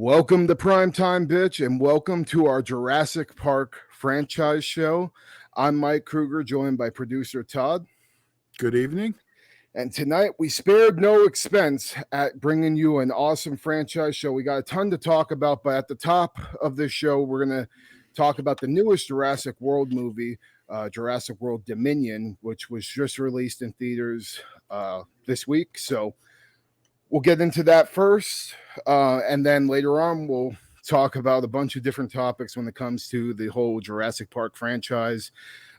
Welcome to Primetime, bitch, and welcome to our Jurassic Park franchise show. I'm Mike Kruger, joined by producer Todd. Good evening. And tonight we spared no expense at bringing you an awesome franchise show. We got a ton to talk about, but at the top of this show, we're going to talk about the newest Jurassic World movie, Jurassic World Dominion, which was just released in theaters this week. So we'll get into that first, and then later on we'll talk about a bunch of different topics when it comes to the whole Jurassic Park franchise,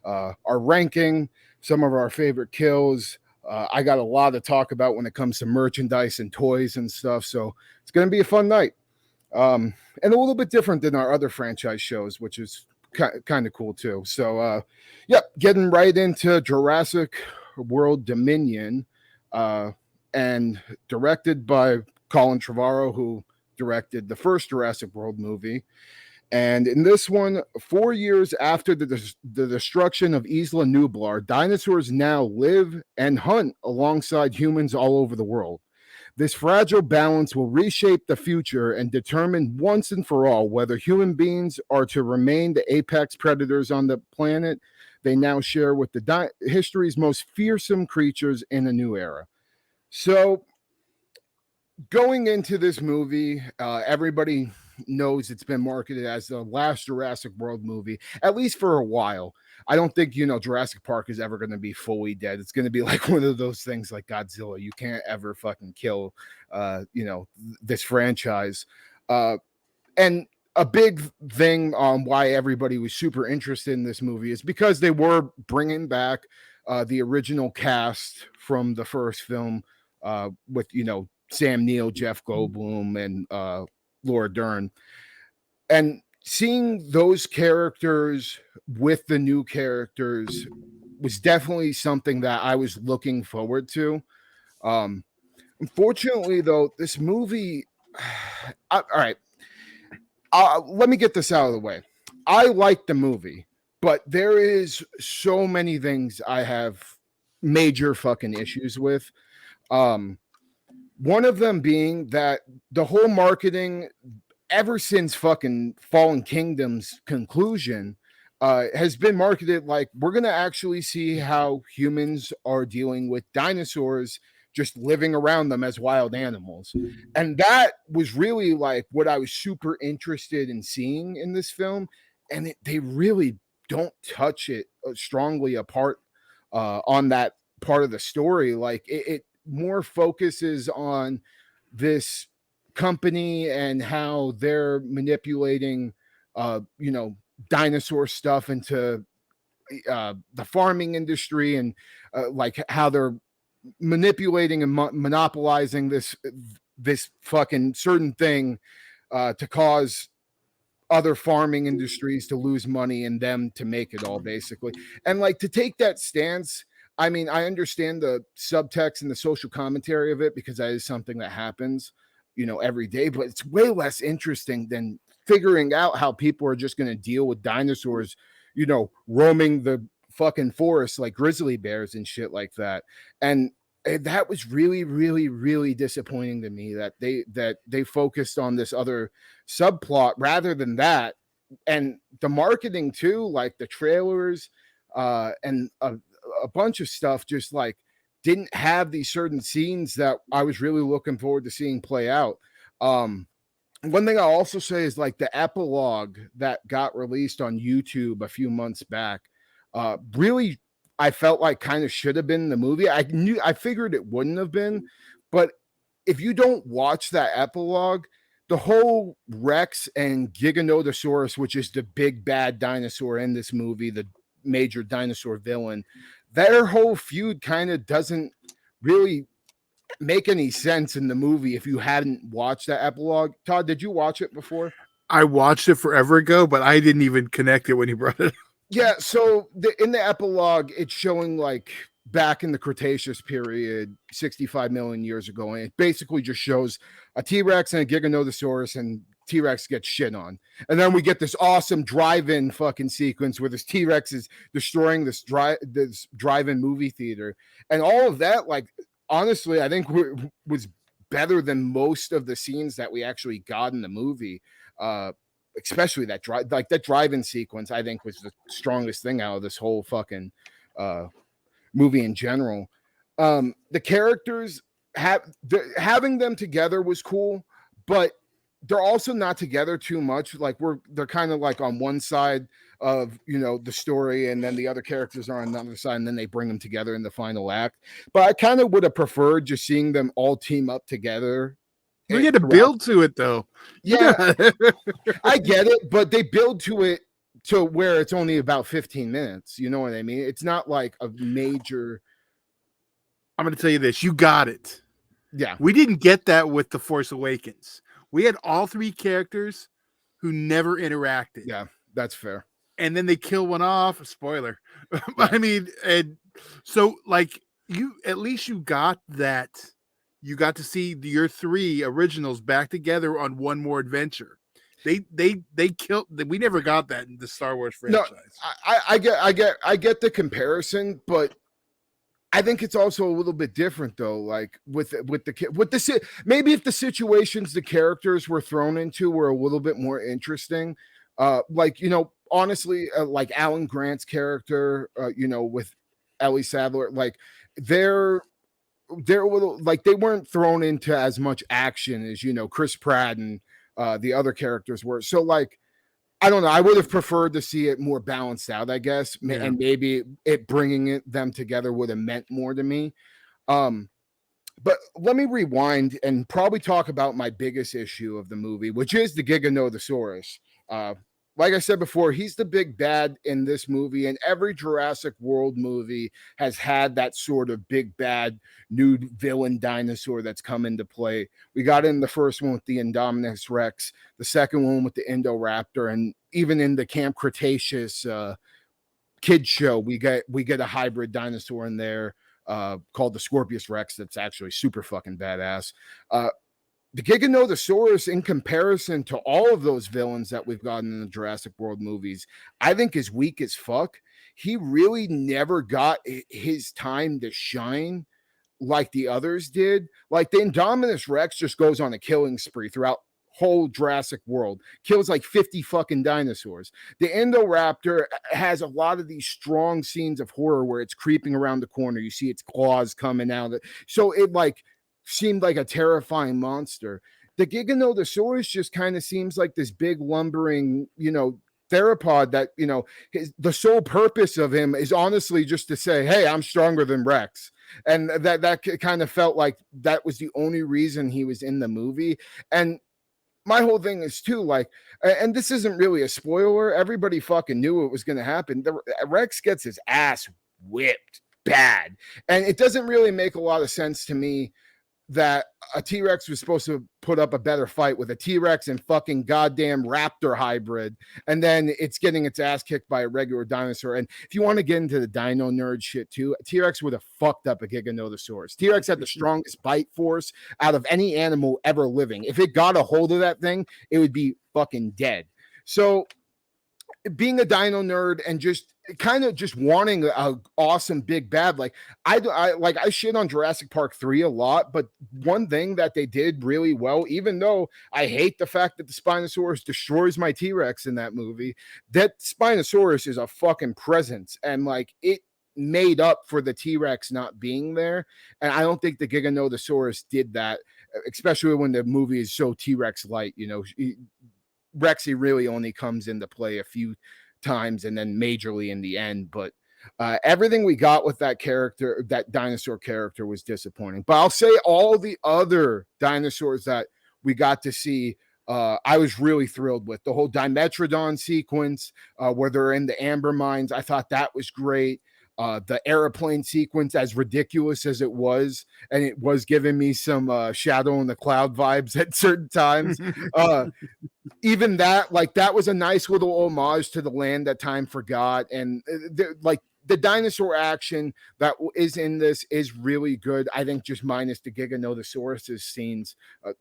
our ranking, some of our favorite kills. I got a lot to talk about when it comes to merchandise and toys and stuff, so it's going to be a fun night, and a little bit different than our other franchise shows, which is kind of cool too. So, getting right into Jurassic World Dominion. And directed by Colin Trevorrow, who directed the first Jurassic World movie. And in this one, 4 years after the destruction of Isla Nublar, dinosaurs now live and hunt alongside humans all over the world. This fragile balance will reshape the future and determine once and for all whether human beings are to remain the apex predators on the planet they now share with the history's most fearsome creatures in a new era. So, going into this movie, everybody knows it's been marketed as the last Jurassic World movie, at least for a while. I don't think, Jurassic Park is ever going to be fully dead. It's going to be like one of those things like Godzilla. You can't ever fucking kill, this franchise. And a big thing on why everybody was super interested in this movie is because they were bringing back the original cast from the first film, with Sam Neill, Jeff Goldblum, and Laura Dern, and seeing those characters with the new characters was definitely something that I was looking forward to. Unfortunately, though, this movie, all right, let me get this out of the way. I like the movie, but there is so many things I have major fucking issues with. One of them being that the whole marketing ever since fucking Fallen Kingdom's conclusion has been marketed like we're going to actually see how humans are dealing with dinosaurs just living around them as wild animals. And that was really like what I was super interested in seeing in this film. And they really don't touch it strongly apart on that part of the story. Like it more focuses on this company and how they're manipulating dinosaur stuff into the farming industry, and like how they're manipulating and monopolizing this fucking certain thing to cause other farming industries to lose money and them to make it all, basically. And like, to take that stance, I mean, I understand the subtext and the social commentary of it, because that is something that happens, every day, but it's way less interesting than figuring out how people are just going to deal with dinosaurs, roaming the fucking forest like grizzly bears and shit like that. And that was really, really, really disappointing to me that they focused on this other subplot rather than that. And the marketing too, like the trailers and a bunch of stuff just like didn't have these certain scenes that I was really looking forward to seeing play out. One thing I'll also say is like the epilogue that got released on YouTube a few months back, really, I felt like kind of should have been the movie. I figured it wouldn't have been, but if you don't watch that epilogue, the whole Rex and Giganotosaurus, which is the big bad dinosaur in this movie, the major dinosaur villain, their whole feud kind of doesn't really make any sense in the movie if you hadn't watched that epilogue. Todd, did you watch it before? I watched it forever ago, but I didn't even connect it when you brought it up. Yeah, so in the epilogue, it's showing like back in the Cretaceous period, 65 million years ago, and it basically just shows a T-Rex and a Giganotosaurus, and T-Rex gets shit on. And then we get this awesome drive-in fucking sequence where this T-Rex is destroying this drive-in movie theater. And all of that, like, honestly, I think was better than most of the scenes that we actually got in the movie. Especially that drive-in sequence, I think was the strongest thing out of this whole fucking movie in general. The characters having them together was cool, but they're also not together too much. Like they're kind of like on one side of, you know, the story, and then the other characters are on the other side, and then they bring them together in the final act. But I kind of would have preferred just seeing them all team up together. We had to build to it, though. Yeah, I get it, but they build to it to where it's only about 15 minutes. You know what I mean? It's not like a major. I'm going to tell you this. You got it. Yeah. We didn't get that with The Force Awakens. We had all three characters who never interacted. Yeah, that's fair. And then they kill one off. Spoiler. Yeah. I mean, and so like at least you got that. You got to see your three originals back together on one more adventure. They killed. We never got that in the Star Wars franchise. No, I get the comparison, but I think it's also a little bit different though. Like maybe if the situations the characters were thrown into were a little bit more interesting, like, you know, honestly, like Alan Grant's character, you know, with Ellie Sadler, like they're a little like they weren't thrown into as much action as, you know, Chris Pratt and the other characters were. So like, I don't know. I would have preferred to see it more balanced out, I guess. Yeah. And maybe it bringing them together would have meant more to me. But let me rewind and probably talk about my biggest issue of the movie, which is the Giganotosaurus. Like I said before, he's the big bad in this movie, and every Jurassic World movie has had that sort of big bad new villain dinosaur that's come into play. We got in the first one with the Indominus Rex, the second one with the Indoraptor, and even in the Camp Cretaceous kids show, we get a hybrid dinosaur in there called the Scorpius Rex that's actually super fucking badass. The Giganotosaurus, in comparison to all of those villains that we've gotten in the Jurassic World movies, I think is weak as fuck. He really never got his time to shine like the others did. Like the Indominus Rex just goes on a killing spree throughout whole Jurassic World, kills like 50 fucking dinosaurs. The Indoraptor has a lot of these strong scenes of horror where it's creeping around the corner. You see its claws coming out. So it like seemed like a terrifying monster. The Giganotosaurus just kind of seems like this big lumbering, you know, theropod that, you know, the sole purpose of him is honestly just to say, hey, I'm stronger than Rex. And that kind of felt like that was the only reason he was in the movie. And my whole thing is too, like, and this isn't really a spoiler. Everybody fucking knew it was going to happen. Rex gets his ass whipped bad. And it doesn't really make a lot of sense to me that a T-Rex was supposed to put up a better fight with a T-Rex and fucking goddamn raptor hybrid, and then it's getting its ass kicked by a regular dinosaur. And if you want to get into the dino nerd shit too, T-Rex would have fucked up a Giganotosaurus. T-Rex had the strongest bite force out of any animal ever living. If it got a hold of that thing, it would be fucking dead. So being a dino nerd and just kind of just wanting an awesome big bad, like I shit on Jurassic Park 3 a lot, but one thing that they did really well, even though I hate the fact that the Spinosaurus destroys my T-Rex in that movie, that Spinosaurus is a fucking presence, and like it made up for the T-Rex not being there. And I don't think the Giganotosaurus did that, especially when the movie is so T-Rex light. You know, Rexy really only comes into play a few times and then majorly in the end. But everything we got with that character, that dinosaur character, was disappointing. But I'll say all the other dinosaurs that we got to see, I was really thrilled with. The whole Dimetrodon sequence where they're in the amber mines, I thought that was great. The airplane sequence, as ridiculous as it was, and it was giving me some Shadow in the Cloud vibes at certain times. Even that, like, that was a nice little homage to the land that time forgot. And like the dinosaur action that is in this is really good. I think just minus the Giganotosaurus scenes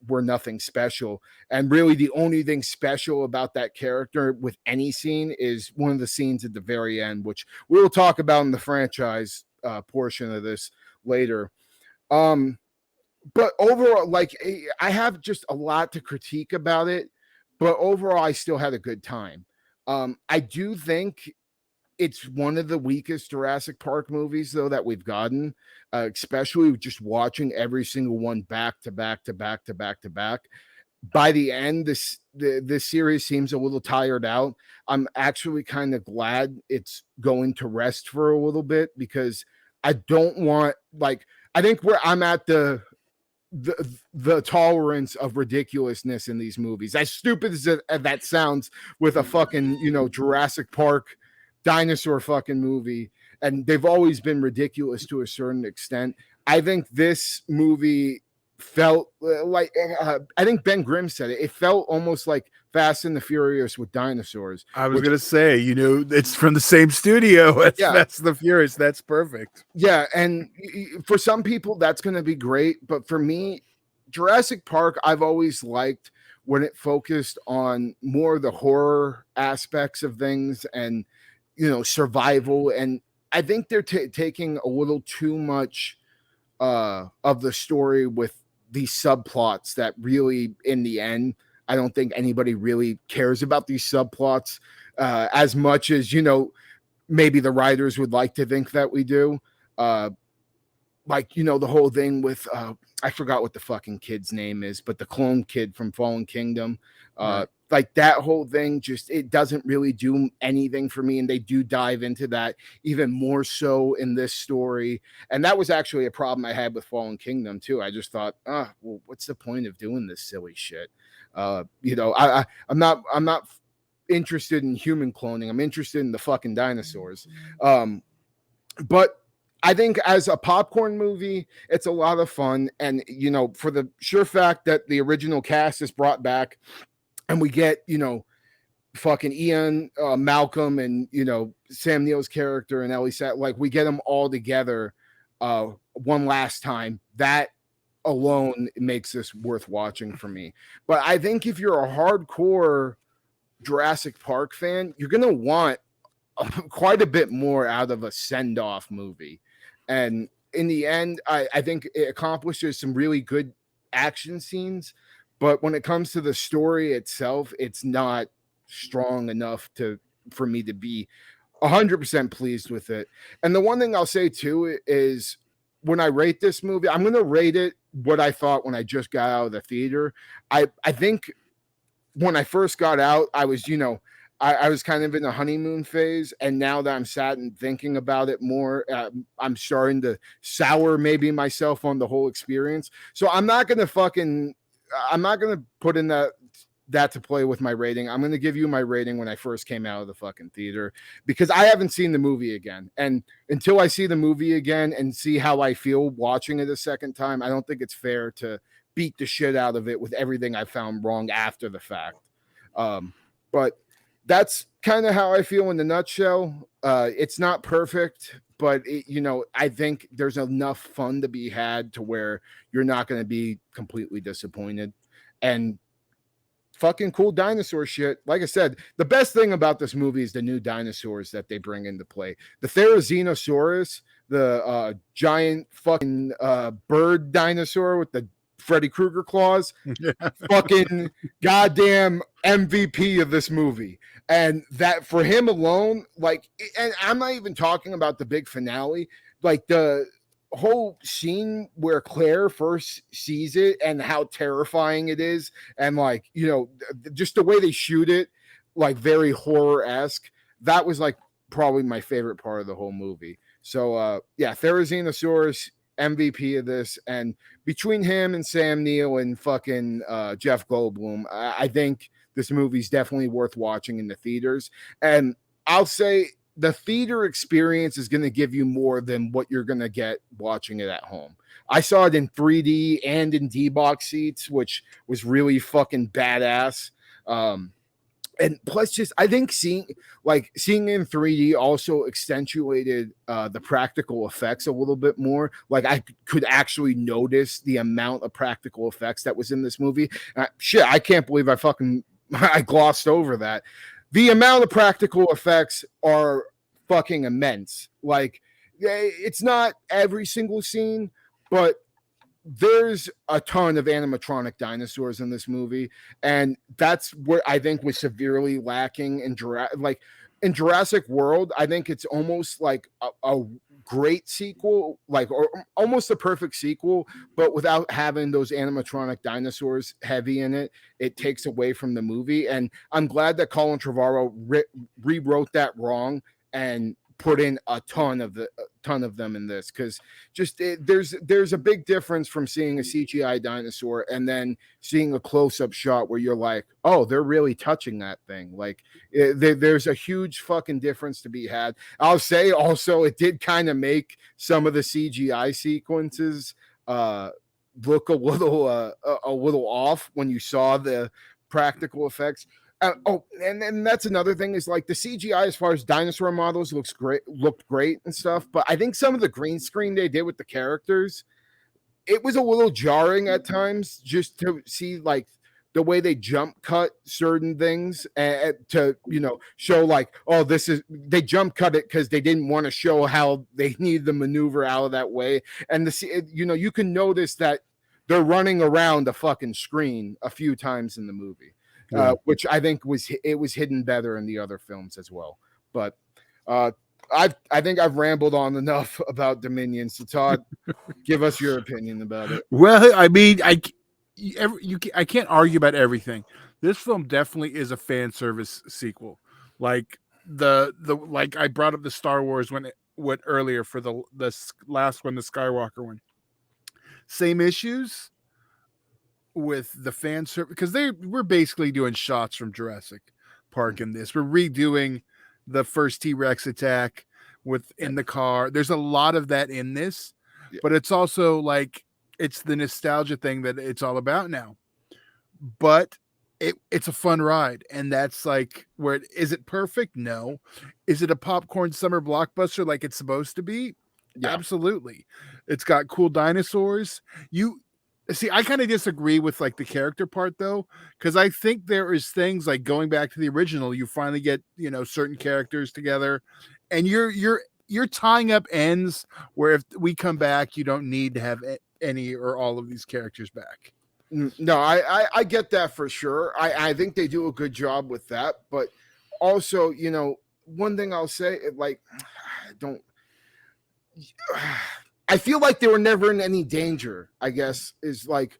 were nothing special. And really the only thing special about that character with any scene is one of the scenes at the very end, which we will talk about in the franchise portion of this later. but overall, like, I have just a lot to critique about it, but overall, I still had a good time. I do think it's one of the weakest Jurassic Park movies, though, that we've gotten, especially just watching every single one back to back to back to back to back. By the end, this series seems a little tired out. I'm actually kind of glad it's going to rest for a little bit, because I don't want, like, I think where I'm at the tolerance of ridiculousness in these movies, as stupid as that sounds, with a fucking, Jurassic Park dinosaur fucking movie, and they've always been ridiculous to a certain extent. I think this movie felt like, I think Ben Grimm said it felt almost like Fast and the Furious with dinosaurs. I was gonna say, it's from the same studio as Fast and the Furious. That's perfect. Yeah, and for some people that's going to be great, but for me, Jurassic Park, I've always liked when it focused on more the horror aspects of things, and survival. And I think they're taking a little too much of the story with these subplots that really, in the end, I don't think anybody really cares about these subplots as much as, maybe the writers would like to think that we do. Like, the whole thing with, I forgot what the fucking kid's name is, but the clone kid from Fallen Kingdom, Right. like that whole thing, just, it doesn't really do anything for me. And they do dive into that even more so in this story. And that was actually a problem I had with Fallen Kingdom too. I just thought, well, what's the point of doing this silly shit? I'm not interested in human cloning. I'm interested in the fucking dinosaurs. But I think as a popcorn movie, it's a lot of fun. And, for the sure fact that the original cast is brought back, and we get, fucking Ian, Malcolm, and, Sam Neill's character and Ellie Satt, like, we get them all together one last time. That alone makes this worth watching for me. But I think if you're a hardcore Jurassic Park fan, you're going to want quite a bit more out of a send-off movie. And in the end, I think it accomplishes some really good action scenes, but when it comes to the story itself, it's not strong enough for me to be 100% pleased with it. And the one thing I'll say too is, when I rate this movie, I'm going to rate it what I thought when I just got out of the theater. I think when I first got out, I was, I was kind of in a honeymoon phase, and now that I'm sat and thinking about it more, I'm starting to sour maybe myself on the whole experience. So I'm not going to put in that to play with my rating. I'm going to give you my rating when I first came out of the fucking theater, because I haven't seen the movie again. And until I see the movie again and see how I feel watching it a second time, I don't think it's fair to beat the shit out of it with everything I found wrong after the fact. But that's kind of how I feel in the nutshell. It's not perfect, but I think there's enough fun to be had to where you're not going to be completely disappointed. And fucking cool dinosaur shit. Like I said, the best thing about this movie is the new dinosaurs that they bring into play. The Therizinosaurus, the giant fucking bird dinosaur with the Freddy Krueger claws, fucking goddamn MVP of this movie. And that, for him alone, like, and I'm not even talking about the big finale, like the whole scene where Claire first sees it and how terrifying it is, and like, just the way they shoot it, like very horror-esque, that was like probably my favorite part of the whole movie. So yeah, Therizinosaurus, MVP of this. And between him and Sam Neill and fucking Jeff Goldblum, I think this movie's definitely worth watching in the theaters. And I'll say the theater experience is going to give you more than what you're going to get watching it at home. I saw it in 3D and in D-box seats, which was really fucking badass. And plus, just, I think seeing in 3D also accentuated the practical effects a little bit more. Like, I could actually notice the amount of practical effects that was in this movie. I can't believe I glossed over that. The amount of practical effects are fucking immense. Like, it's not every single scene, but there's a ton of animatronic dinosaurs in this movie, and that's what I think was severely lacking in Jurassic World. I think it's almost like a great sequel, like, or almost a perfect sequel, but without having those animatronic dinosaurs heavy in it, it takes away from the movie. And I'm glad that Colin Trevorrow rewrote that wrong and put in a ton of them in this, because there's a big difference from seeing a CGI dinosaur and then seeing a close-up shot where you're like, oh, they're really touching that thing. Like, there's a huge fucking difference to be had. I'll say also, it did kind of make some of the CGI sequences look a little off when you saw the practical effects. And that's another thing, is like the CGI as far as dinosaur models looked great and stuff, but I think some of the green screen they did with the characters, it was a little jarring at times, just to see like the way they jump cut certain things and to show like, oh, they jump cut it because they didn't want to show how they need the maneuver out of that way. And you can notice that they're running around a fucking screen a few times in the movie. Which I think was hidden better in the other films as well. But I think I've rambled on enough about Dominion. So Todd, give us your opinion about it. Well, I mean, I can't argue about everything. This film definitely is a fan service sequel. Like like I brought up the Star Wars earlier for the last one, the Skywalker one. Same issues with the fan service, because we're basically doing shots from Jurassic Park in this. We're redoing the first T-Rex attack in the car. There's a lot of that in this, but it's also like, it's the nostalgia thing that it's all about now. But it's a fun ride, and that's like is it perfect? No. Is it a popcorn summer blockbuster like it's supposed to be? Yeah. Absolutely. It's got cool dinosaurs. See, I kind of disagree with like the character part though, because I think there is things like going back to the original, you finally get, certain characters together, and you're tying up ends where if we come back, you don't need to have any or all of these characters back. No, I get that for sure. I think they do a good job with that, but also, one thing I'll say, I feel like they were never in any danger, I guess, is like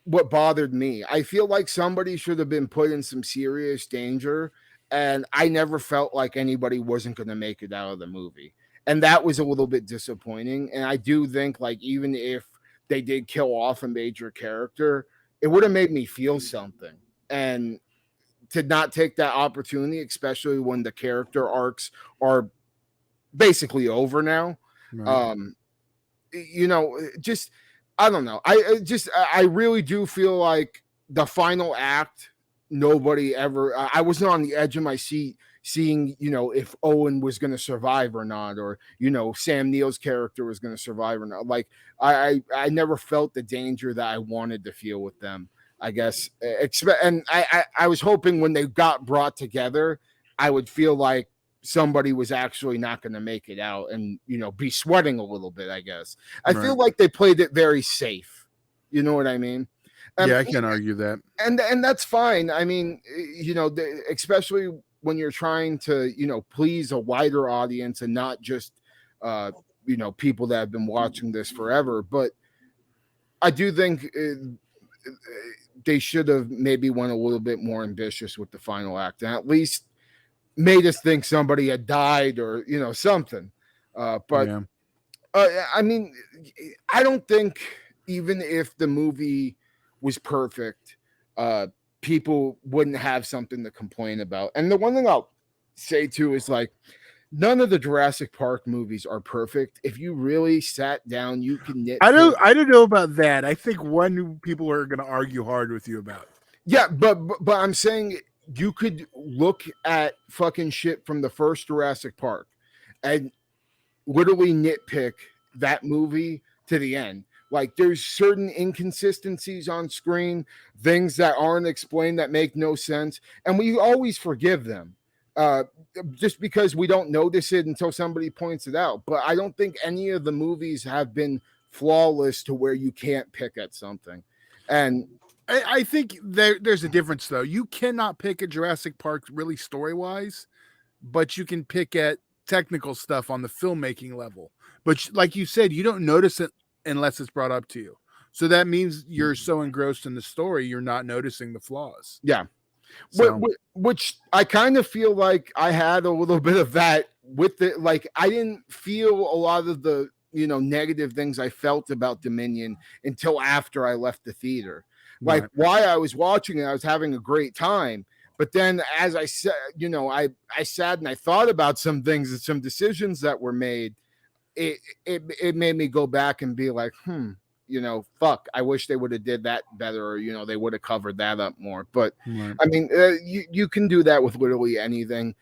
what bothered me. I feel like somebody should have been put in some serious danger, and I never felt like anybody wasn't going to make it out of the movie. And that was a little bit disappointing. And I do think, like, even if they did kill off a major character, it would have made me feel something. And to not take that opportunity, especially when the character arcs are basically over now. Right. Just, I don't know. I really do feel like the final act, I wasn't on the edge of my seat seeing, if Owen was going to survive or not, or, Sam Neill's character was going to survive or not. Like, I never felt the danger that I wanted to feel with them, I guess. And I was hoping when they got brought together, I would feel like somebody was actually not going to make it out and, be sweating a little bit, I guess. I feel like they played it very safe. You know what I mean? Yeah, I can't argue that. And that's fine. I mean, especially when you're trying to, please a wider audience and not just, people that have been watching this forever. But I do think they should have maybe went a little bit more ambitious with the final act, and at least made us think somebody had died or, something. But yeah. I mean, I don't think even if the movie was perfect, people wouldn't have something to complain about. And the one thing I'll say too is, like, none of the Jurassic Park movies are perfect. If you really sat down, you can nitpick. I don't know about that. I think one people are going to argue hard with you about. Yeah, but I'm saying you could look at fucking shit from the first Jurassic Park and literally nitpick that movie to the end. Like, there's certain inconsistencies on screen, things that aren't explained that make no sense, and we always forgive them just because we don't notice it until somebody points it out. But I don't think any of the movies have been flawless to where you can't pick at something. And I think there's a difference though. You cannot pick at Jurassic Park really story wise, but you can pick at technical stuff on the filmmaking level. But like you said, you don't notice it unless it's brought up to you. So that means you're so engrossed in the story, you're not noticing the flaws. yeah. So, Which I kind of feel like I had a little bit of that with it. Like I didn't feel a lot of the, you know, negative things I felt about Dominion until after I left the theater. Like right. while I was watching it, I was having a great time. But then as I said, you know, I sat and I thought about some things and some decisions that were made. It made me go back and be like, you know, fuck, I wish they would have did that better, or, you know, they would have covered that up more. But Right. I mean, you can do that with literally anything.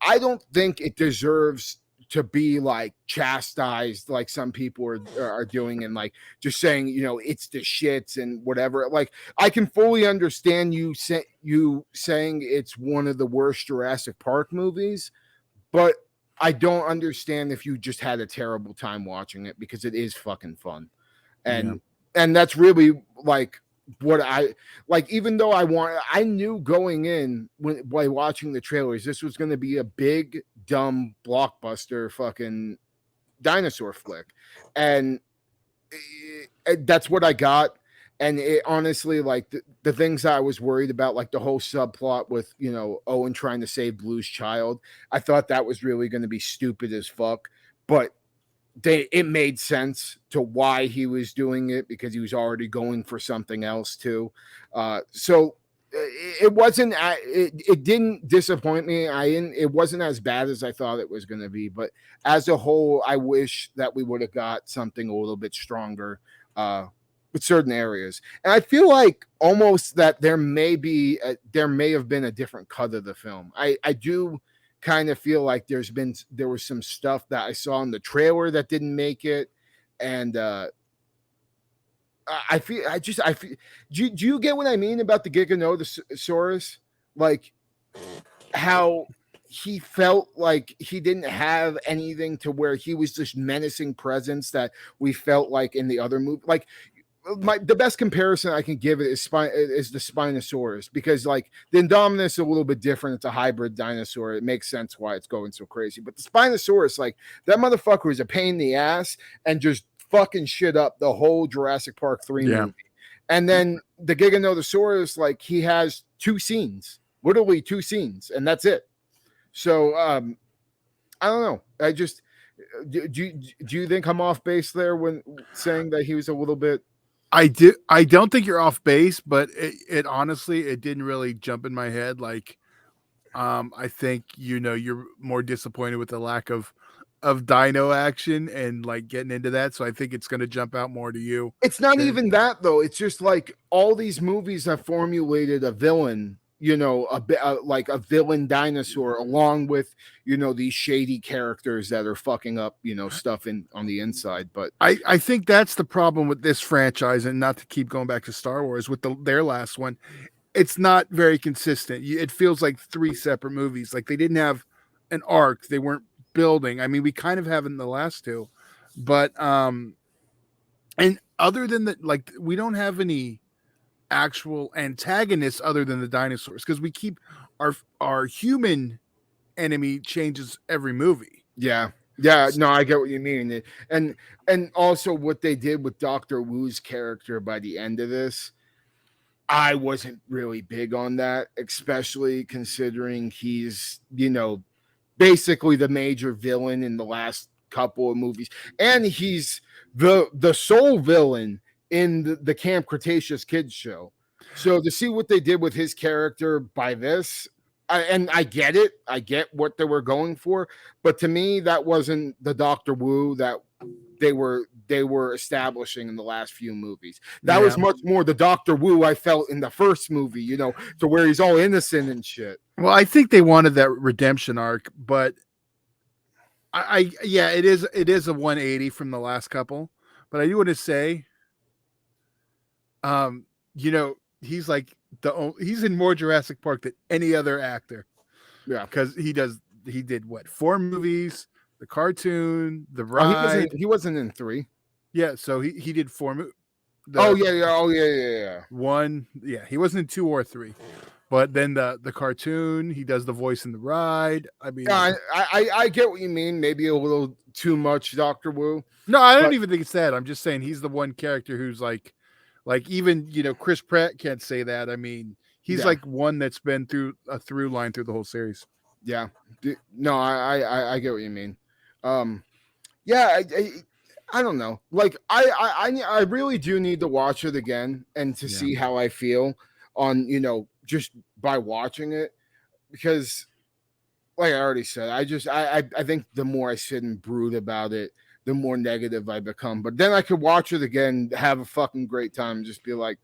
I don't think it deserves to be like chastised like some people are doing, and like just saying, you know, it's the shits and whatever. Like I can fully understand you saying it's one of the worst Jurassic Park movies, but I don't understand if you just had a terrible time watching it, because it is fucking fun. And that's really like what I like. Even though I knew going in by watching the trailers, this was going to be a big dumb blockbuster fucking dinosaur flick, and that's what I got. And it honestly, like the things I was worried about, like the whole subplot with, you know, Owen trying to save Blue's child, I thought that was really going to be stupid as fuck. But it made sense to why he was doing it, because he was already going for something else too. So it wasn't, it didn't disappoint me. It wasn't as bad as I thought it was going to be, but as a whole, I wish that we would have got something a little bit stronger with certain areas. And I feel like almost that there may have been a different cut of the film. I do kind of feel like there was some stuff that I saw in the trailer that didn't make it. And I feel do you get what I mean about the Giganotosaurus? Like how he felt like he didn't have anything to where he was this menacing presence that we felt like in the other movie. Like the best comparison I can give it is the Spinosaurus, because like the Indominus is a little bit different. It's a hybrid dinosaur. It makes sense why it's going so crazy. But the Spinosaurus, like that motherfucker is a pain in the ass and just fucking shit up the whole Jurassic Park 3 movie. And then the Giganotosaurus, like he has literally two scenes, and that's it. So I don't know. I just do you think I'm off base there when saying that he was a little bit? I don't think you're off base, but it honestly, it didn't really jump in my head. Like, I think, you know, you're more disappointed with the lack of dino action and like getting into that. So I think it's going to jump out more to you. It's not even that though. It's just like all these movies have formulated a villain, you know, like a villain dinosaur, along with, you know, these shady characters that are fucking up, you know, stuff on the inside. But I think that's the problem with this franchise, and not to keep going back to Star Wars with their last one. It's not very consistent. It feels like three separate movies. Like they didn't have an arc. They weren't building. I mean, we kind of have in the last two, but and other than that, like we don't have any actual antagonists other than the dinosaurs, because we keep our human enemy changes every movie. Yeah, no, I get what you mean. And also what they did with Dr. Wu's character by the end of this, I wasn't really big on that, especially considering he's, you know, basically the major villain in the last couple of movies, and he's the sole villain in the Camp Cretaceous Kids show. So to see what they did with his character by this, I get it. I get what they were going for, but to me, that wasn't the Dr. Wu that they were establishing in the last few movies. That was much more the Dr. Wu I felt in the first movie, you know, to where he's all innocent and shit. Well, I think they wanted that redemption arc, but it is a 180 from the last couple. But I do want to say, you know, he's like he's in more Jurassic Park than any other actor. Yeah, because he did what, 4 movies, the cartoon, the ride. He wasn't in 3. Yeah, so he did four. Oh yeah. One, yeah, he wasn't in 2 or 3, but then the cartoon, he does the voice in the ride. I mean, Yeah, I get what you mean. Maybe a little too much, Doctor Wu. no, I don't But even think it's that. I'm just saying he's the one character who's like even Chris Pratt can't say that. I mean, he's yeah, like one that's been through a through line through the whole series. yeah. No, I get what you mean. Yeah, I don't know. Like I really do need to watch it again and to Yeah. see how I feel on just by watching it, because like I already said, I think the more I sit and brood about it, the more negative I become. But then I could watch it again, have a fucking great time, and just be like,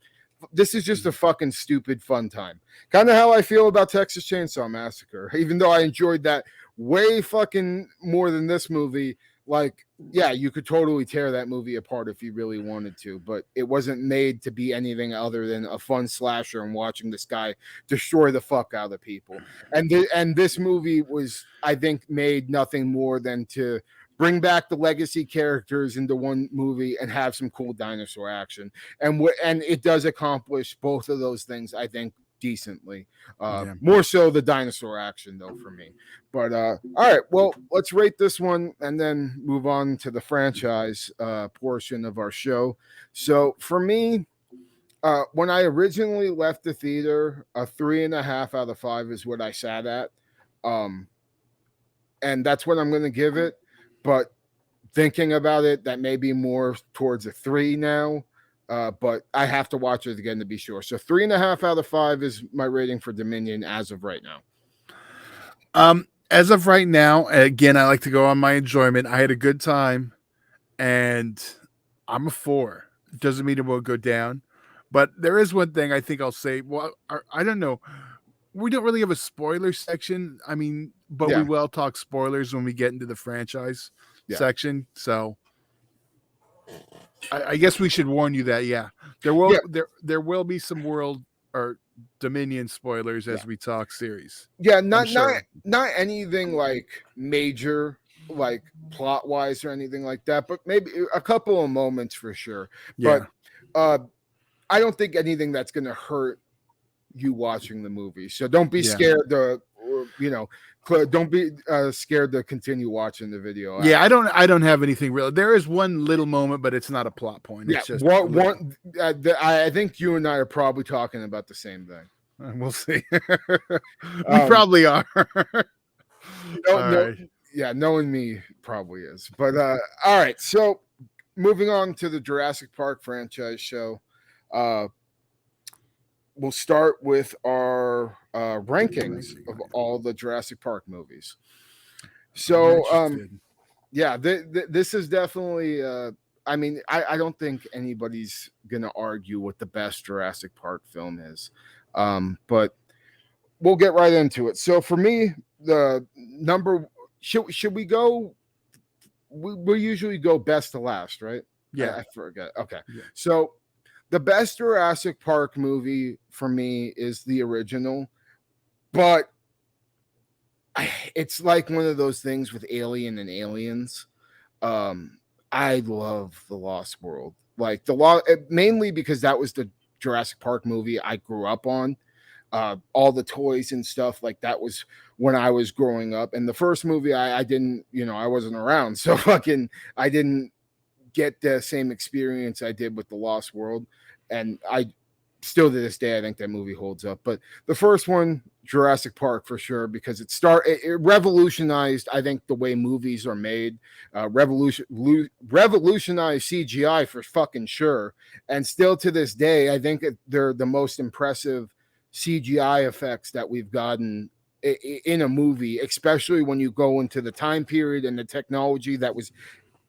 this is just a fucking stupid fun time. Kind of how I feel about Texas Chainsaw Massacre, even though I enjoyed that way fucking more than this movie. Like, yeah, you could totally tear that movie apart if you really wanted to, but it wasn't made to be anything other than a fun slasher and watching this guy destroy the fuck out of people. And this movie was, I think, made nothing more than to bring back the legacy characters into one movie and have some cool dinosaur action. And it does accomplish both of those things, I think, decently. More so the dinosaur action though for me. But all right, well, let's rate this one and then move on to the franchise portion of our show. So for me, when I originally left the theater, a 3.5 out of 5 is what I sat at. And that's what I'm going to give it. But thinking about it, that may be more towards a 3 now. But I have to watch it again to be sure. So 3.5 out of 5 is my rating for Dominion as of right now. As of right now, again, I like to go on my enjoyment. I had a good time, and I'm a 4. It doesn't mean it won't go down, but there is one thing I think I'll say. Well, I don't know. We don't really have a spoiler section. I mean, but we will talk spoilers when we get into the franchise section. So I guess we should warn you that there will be some world or Dominion spoilers as we talk series. Yeah, not anything like major, like plot wise or anything like that, but maybe a couple of moments for sure. Yeah. But I don't think anything that's going to hurt you watching the movie. So don't be scared to, don't be scared to continue watching the video. Yeah, I don't have anything real. There is one little moment, but it's not a plot point. It's just I think you and I are probably talking about the same thing. We'll see. We probably are. Yeah, knowing me probably is. But all right, so moving on to the Jurassic Park franchise show. We'll start with our rankings of all the Jurassic Park movies. So, this is definitely. I mean, I don't think anybody's gonna argue what the best Jurassic Park film is, but we'll get right into it. So, for me, the number should we go? We usually go best to last, right? Yeah, I forget. Okay, so. The best Jurassic Park movie for me is the original, but it's like one of those things with Alien and Aliens. I love The Lost World, like mainly because that was the Jurassic Park movie I grew up on. All the toys and stuff like that was when I was growing up, and the first movie I didn't, I wasn't around, so I didn't get the same experience I did with The Lost World. And I still to this day, I think that movie holds up. But the first one, Jurassic Park for sure, because it revolutionized, I think, the way movies are made, revolutionized CGI for fucking sure. And still to this day, I think they're the most impressive CGI effects that we've gotten in a movie, especially when you go into the time period and the technology that was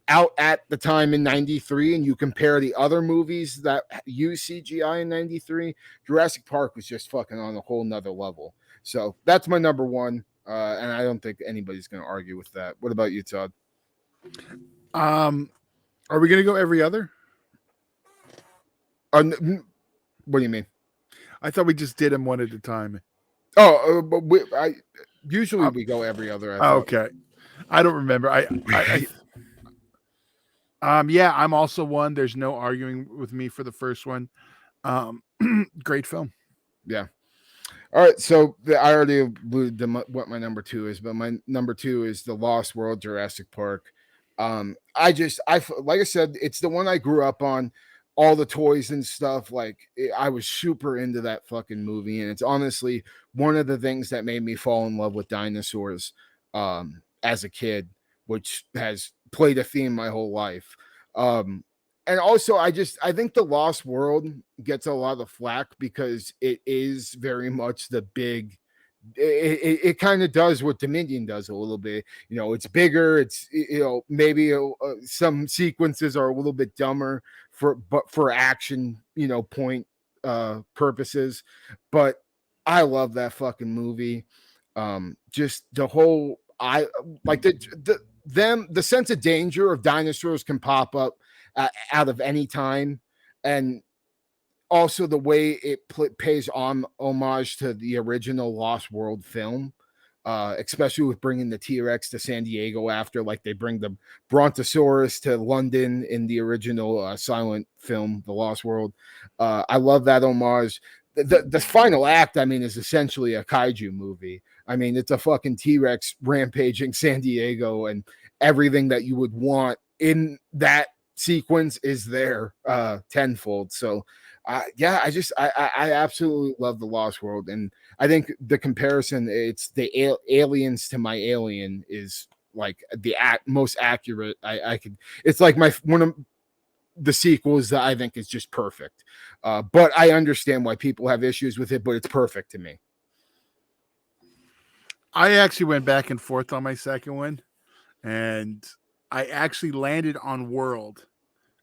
out at the time in 93 and you compare the other movies that use CGI in 93, Jurassic Park was just fucking on a whole nother level. So that's my number one. And I don't think anybody's going to argue with that. What about you, Todd? Are we going to go every other? What do you mean? I thought we just did them one at a time. Oh, but usually we go every other. Okay. I don't remember. I Yeah, I'm also one. There's no arguing with me for the first one. Great film. Yeah. All right, so I already alluded to what my number two is, but my number two is The Lost World, Jurassic Park. Like I said, it's the one I grew up on, all the toys and stuff. Like I was super into that fucking movie, and it's honestly one of the things that made me fall in love with dinosaurs as a kid, which has played a theme my whole life. And also I think The Lost World gets a lot of flack because it is very much the big it kind of does what Dominion does a little bit. It's bigger, it's maybe some sequences are a little bit dumber for action point purposes, but I love that fucking movie. Just the whole I like the sense of danger of dinosaurs can pop up out of any time, and also the way it pays homage to the original Lost World film, especially with bringing the T-Rex to San Diego after, like they bring the Brontosaurus to London in the original silent film, The Lost World. I love that homage. The final act, I mean, is essentially a kaiju movie. I mean, it's a fucking T-Rex rampaging San Diego, and everything that you would want in that sequence is there tenfold. So I absolutely love The Lost World, and I think the comparison, it's the aliens to my Alien, is like the most accurate I could. It's like one of the sequels that I think is just perfect. But I understand why people have issues with it, but it's perfect to me. I actually went back and forth on my second one, and I actually landed on World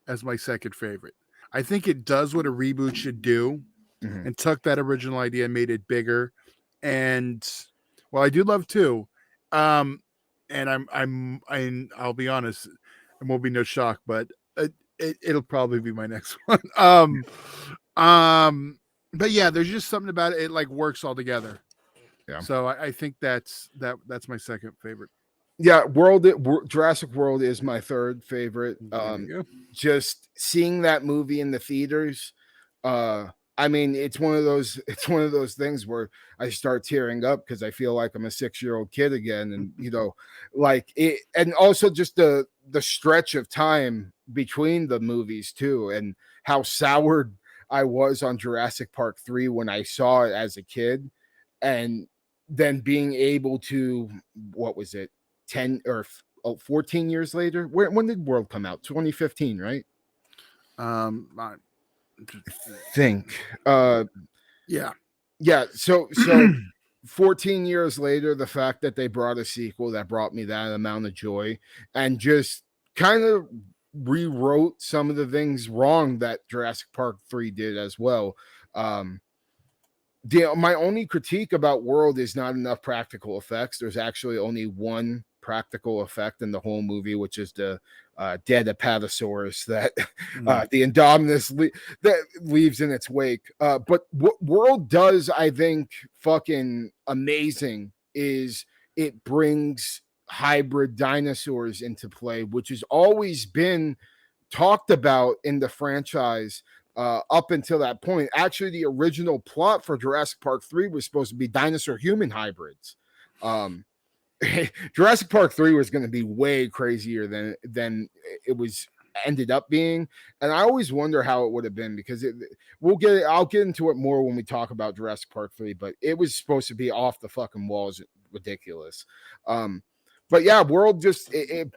as my second favorite. I think it does what a reboot should do, and took that original idea and made it bigger. And well, I do love two. And I'll be honest, it won't be no shock, but it'll probably be my next one. But yeah, there's just something about it. It like works all together. Yeah. So I think that's my second favorite. Yeah, Jurassic World is my third favorite. Just seeing that movie in the theaters, I mean, it's one of those things where I start tearing up because I feel like I'm a 6-year-old kid again, and like it, and also just the stretch of time between the movies too, and how soured I was on Jurassic Park 3 when I saw it as a kid, and then being able to, what was it, 10 or 14 years later? When did World come out? 2015, right? I think. Yeah. So 14 years later, the fact that they brought a sequel that brought me that amount of joy, and just kind of rewrote some of the things wrong that Jurassic Park 3 did as well. My only critique about World is not enough practical effects. There's actually only one practical effect in the whole movie, which is the dead Apatosaurus that the Indominus that leaves in its wake. But what World does, I think, fucking amazing, is it brings hybrid dinosaurs into play, which has always been talked about in the franchise. Up until that point, actually, the original plot for Jurassic Park 3 was supposed to be dinosaur human hybrids. Jurassic Park 3 was going to be way crazier than it was ended up being, and I always wonder how it would have been, because I'll get into it more when we talk about Jurassic Park 3, but it was supposed to be off the fucking walls, ridiculous. But yeah, World just it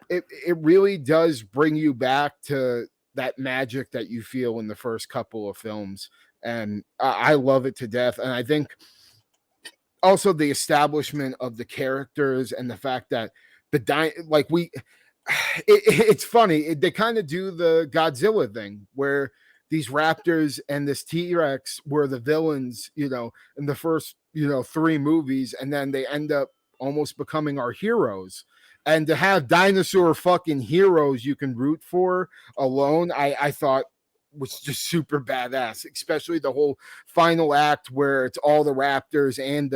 really does bring you back to that magic that you feel in the first couple of films, and I love it to death. And I think also the establishment of the characters, and the fact that it's funny, they kind of do the Godzilla thing where these raptors and this T-Rex were the villains, in the first 3 movies, and then they end up almost becoming our heroes. And to have dinosaur fucking heroes you can root for alone, I thought was just super badass, especially the whole final act where it's all the raptors and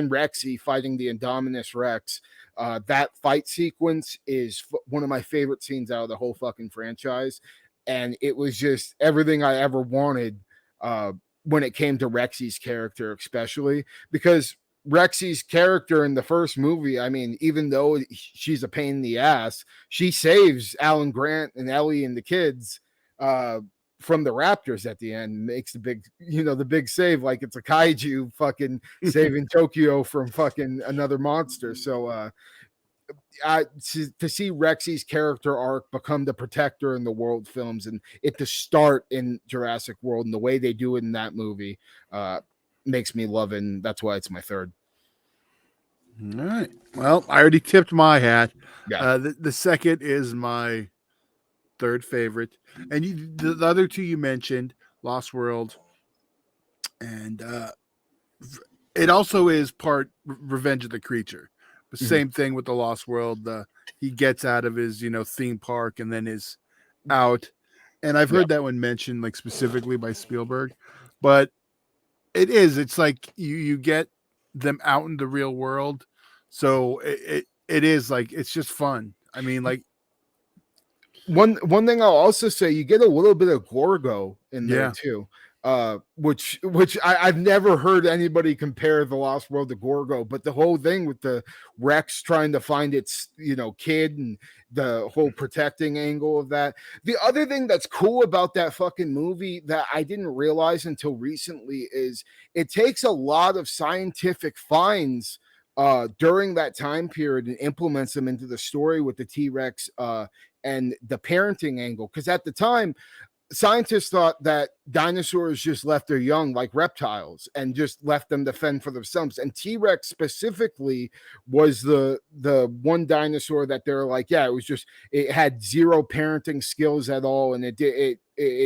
Rexy fighting the Indominus Rex. That fight sequence is one of my favorite scenes out of the whole fucking franchise. And it was just everything I ever wanted when it came to Rexy's character, especially because Rexy's character in the first movie, I mean, even though she's a pain in the ass, she saves Alan Grant and Ellie and the kids from the Raptors at the end, makes the big save like it's a kaiju fucking saving Tokyo from fucking another monster. So to see Rexy's character arc become the protector in the world films and it to start in Jurassic World and the way they do it in that movie makes me love it, and that's why it's my third. All right. Well, I already tipped my hat. Yeah. The second is my third favorite, and the other two you mentioned, Lost World, and it also is part Revenge of the Creature. The same thing with the Lost World. He gets out of his theme park and then is out, and I've heard that one mentioned like specifically by Spielberg, but it's like you get them out in the real world, so it is like it's just fun. I mean, like one thing I'll also say, you get a little bit of Gorgo in there too, which I've never heard anybody compare the Lost World to Gorgo, but the whole thing with the Rex trying to find its kid and the whole protecting angle of that. The other thing that's cool about that fucking movie that I didn't realize until recently is it takes a lot of scientific finds during that time period and implements them into the story with the T-Rex and the parenting angle. Because at the time, scientists thought that dinosaurs just left their young like reptiles and just left them to fend for themselves. And T-Rex specifically was the one dinosaur that they're like, yeah, it had zero parenting skills at all, and it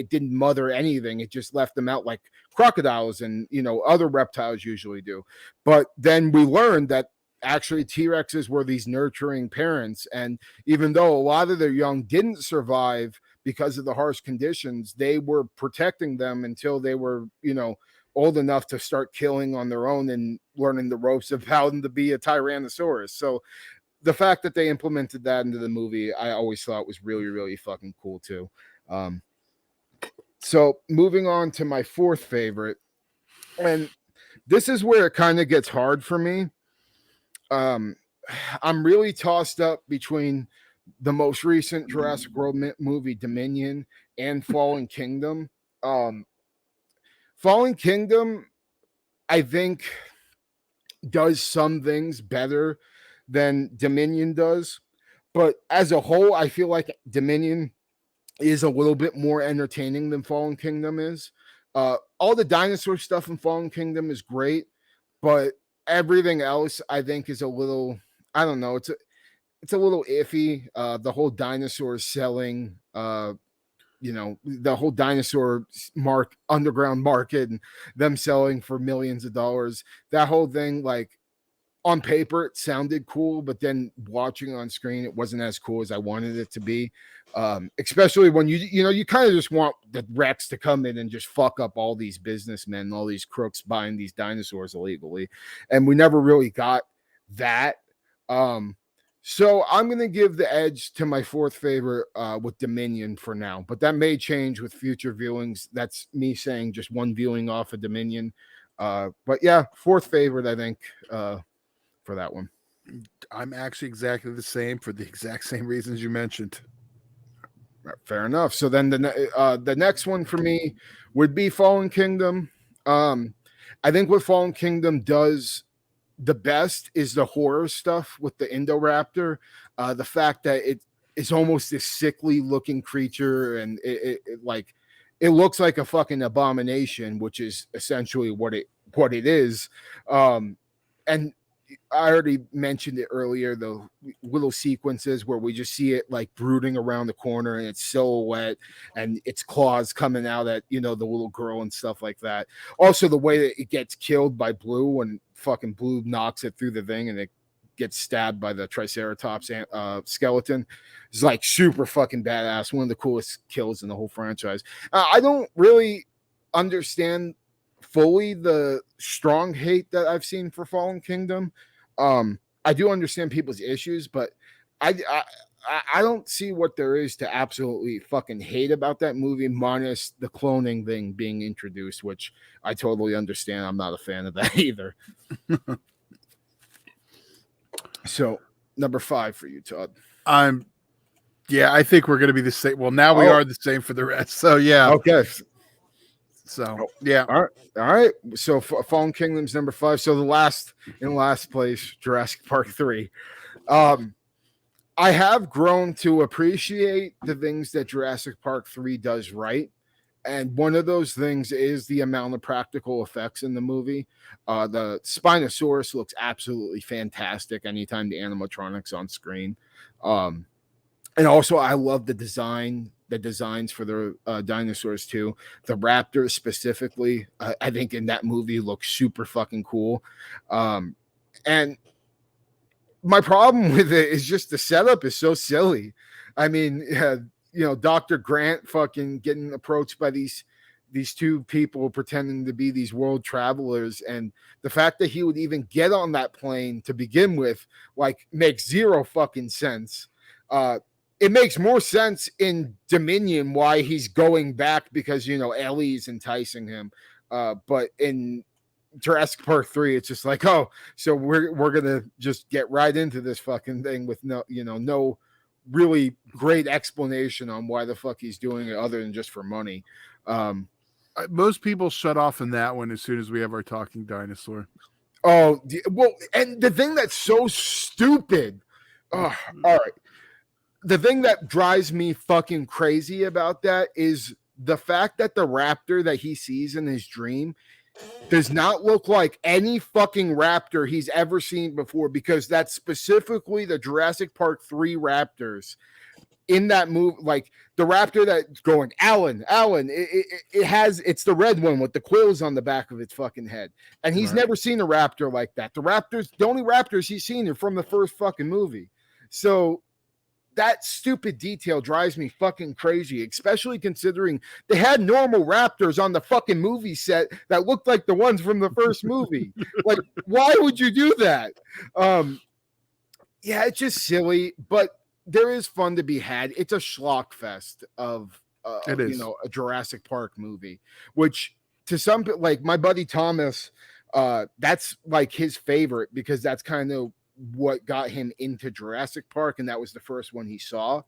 didn't mother anything. It just left them out like crocodiles and other reptiles usually do. But then we learned that actually T-Rexes were these nurturing parents, and even though a lot of their young didn't survive because of the harsh conditions, they were protecting them until they were old enough to start killing on their own and learning the ropes of how to be a Tyrannosaurus. So the fact that they implemented that into the movie, I always thought was really, really fucking cool too. So moving on to my fourth favorite, and this is where it kind of gets hard for me. I'm really tossed up between the most recent Jurassic World movie, Dominion, and Fallen Kingdom. Fallen Kingdom, I think, does some things better than Dominion does, but as a whole, I feel like Dominion is a little bit more entertaining than Fallen Kingdom is. All the dinosaur stuff in Fallen Kingdom is great, but everything else I think is a little, I don't know, it's a little iffy. The whole dinosaur selling, the whole dinosaur underground market and them selling for millions of dollars. That whole thing, like on paper, it sounded cool, but then watching on screen, it wasn't as cool as I wanted it to be. Especially when you kind of just want the Rex to come in and just fuck up all these businessmen and all these crooks buying these dinosaurs illegally. And we never really got that. So I'm going to give the edge to my fourth favorite with Dominion for now, but that may change with future viewings. That's me saying just one viewing off of Dominion. But yeah, fourth favorite, I think, for that one. I'm actually exactly the same for the exact same reasons you mentioned. Fair enough. So then the next one for me would be Fallen Kingdom. I think what Fallen Kingdom does the best is the horror stuff with the Indoraptor. The fact that it is almost this sickly looking creature, and it looks like a fucking abomination, which is essentially what it is. And I already mentioned it earlier, the little sequences where we just see it like brooding around the corner and its silhouette and its claws coming out at, the little girl and stuff like that. Also, the way that it gets killed by Blue when fucking Blue knocks it through the thing and it gets stabbed by the Triceratops skeleton is like super fucking badass. One of the coolest kills in the whole franchise. I don't really understand fully the strong hate that I've seen for Fallen Kingdom. I do understand people's issues, but I don't see what there is to absolutely fucking hate about that movie, minus the cloning thing being introduced, which I totally understand. I'm not a fan of that either. So, number 5 for you, Todd. Yeah, I think we're going to be the same. Well, now we are the same for the rest. So, yeah. Okay. So, yeah. All right. So, Fallen Kingdom's number 5. So, in last place, Jurassic Park 3. I have grown to appreciate the things that Jurassic Park 3 does right. And one of those things is the amount of practical effects in the movie. The Spinosaurus looks absolutely fantastic anytime the animatronics on screen. And also, I love the designs for the dinosaurs too. The raptors specifically, I think in that movie look super fucking cool. And my problem with it is just the setup is so silly. I mean, Dr. Grant fucking getting approached by these two people pretending to be these world travelers, and the fact that he would even get on that plane to begin with, like, makes zero fucking sense. It makes more sense in Dominion why he's going back because Ellie's enticing him. But in Jurassic Park 3, it's just like, oh, so we're gonna just get right into this fucking thing with no really great explanation on why the fuck he's doing it other than just for money. Most people shut off in that one as soon as we have our talking dinosaur. Oh, well, and the thing that's so stupid. All right. The thing that drives me fucking crazy about that is the fact that the raptor that he sees in his dream does not look like any fucking raptor he's ever seen before, because that's specifically the Jurassic Park 3 raptors in that movie. Like the raptor that's going, Alan, it's the red one with the quills on the back of its fucking head. And he's never seen a raptor like that. The only raptors he's seen are from the first fucking movie. So that stupid detail drives me fucking crazy, especially considering they had normal raptors on the fucking movie set that looked like the ones from the first movie. Like, why would you do that? Yeah, it's just silly, but there is fun to be had. It's a schlock fest of a Jurassic Park movie, which to some, like my buddy Thomas, that's like his favorite because that's kind of what got him into Jurassic Park, and that was the first one he saw.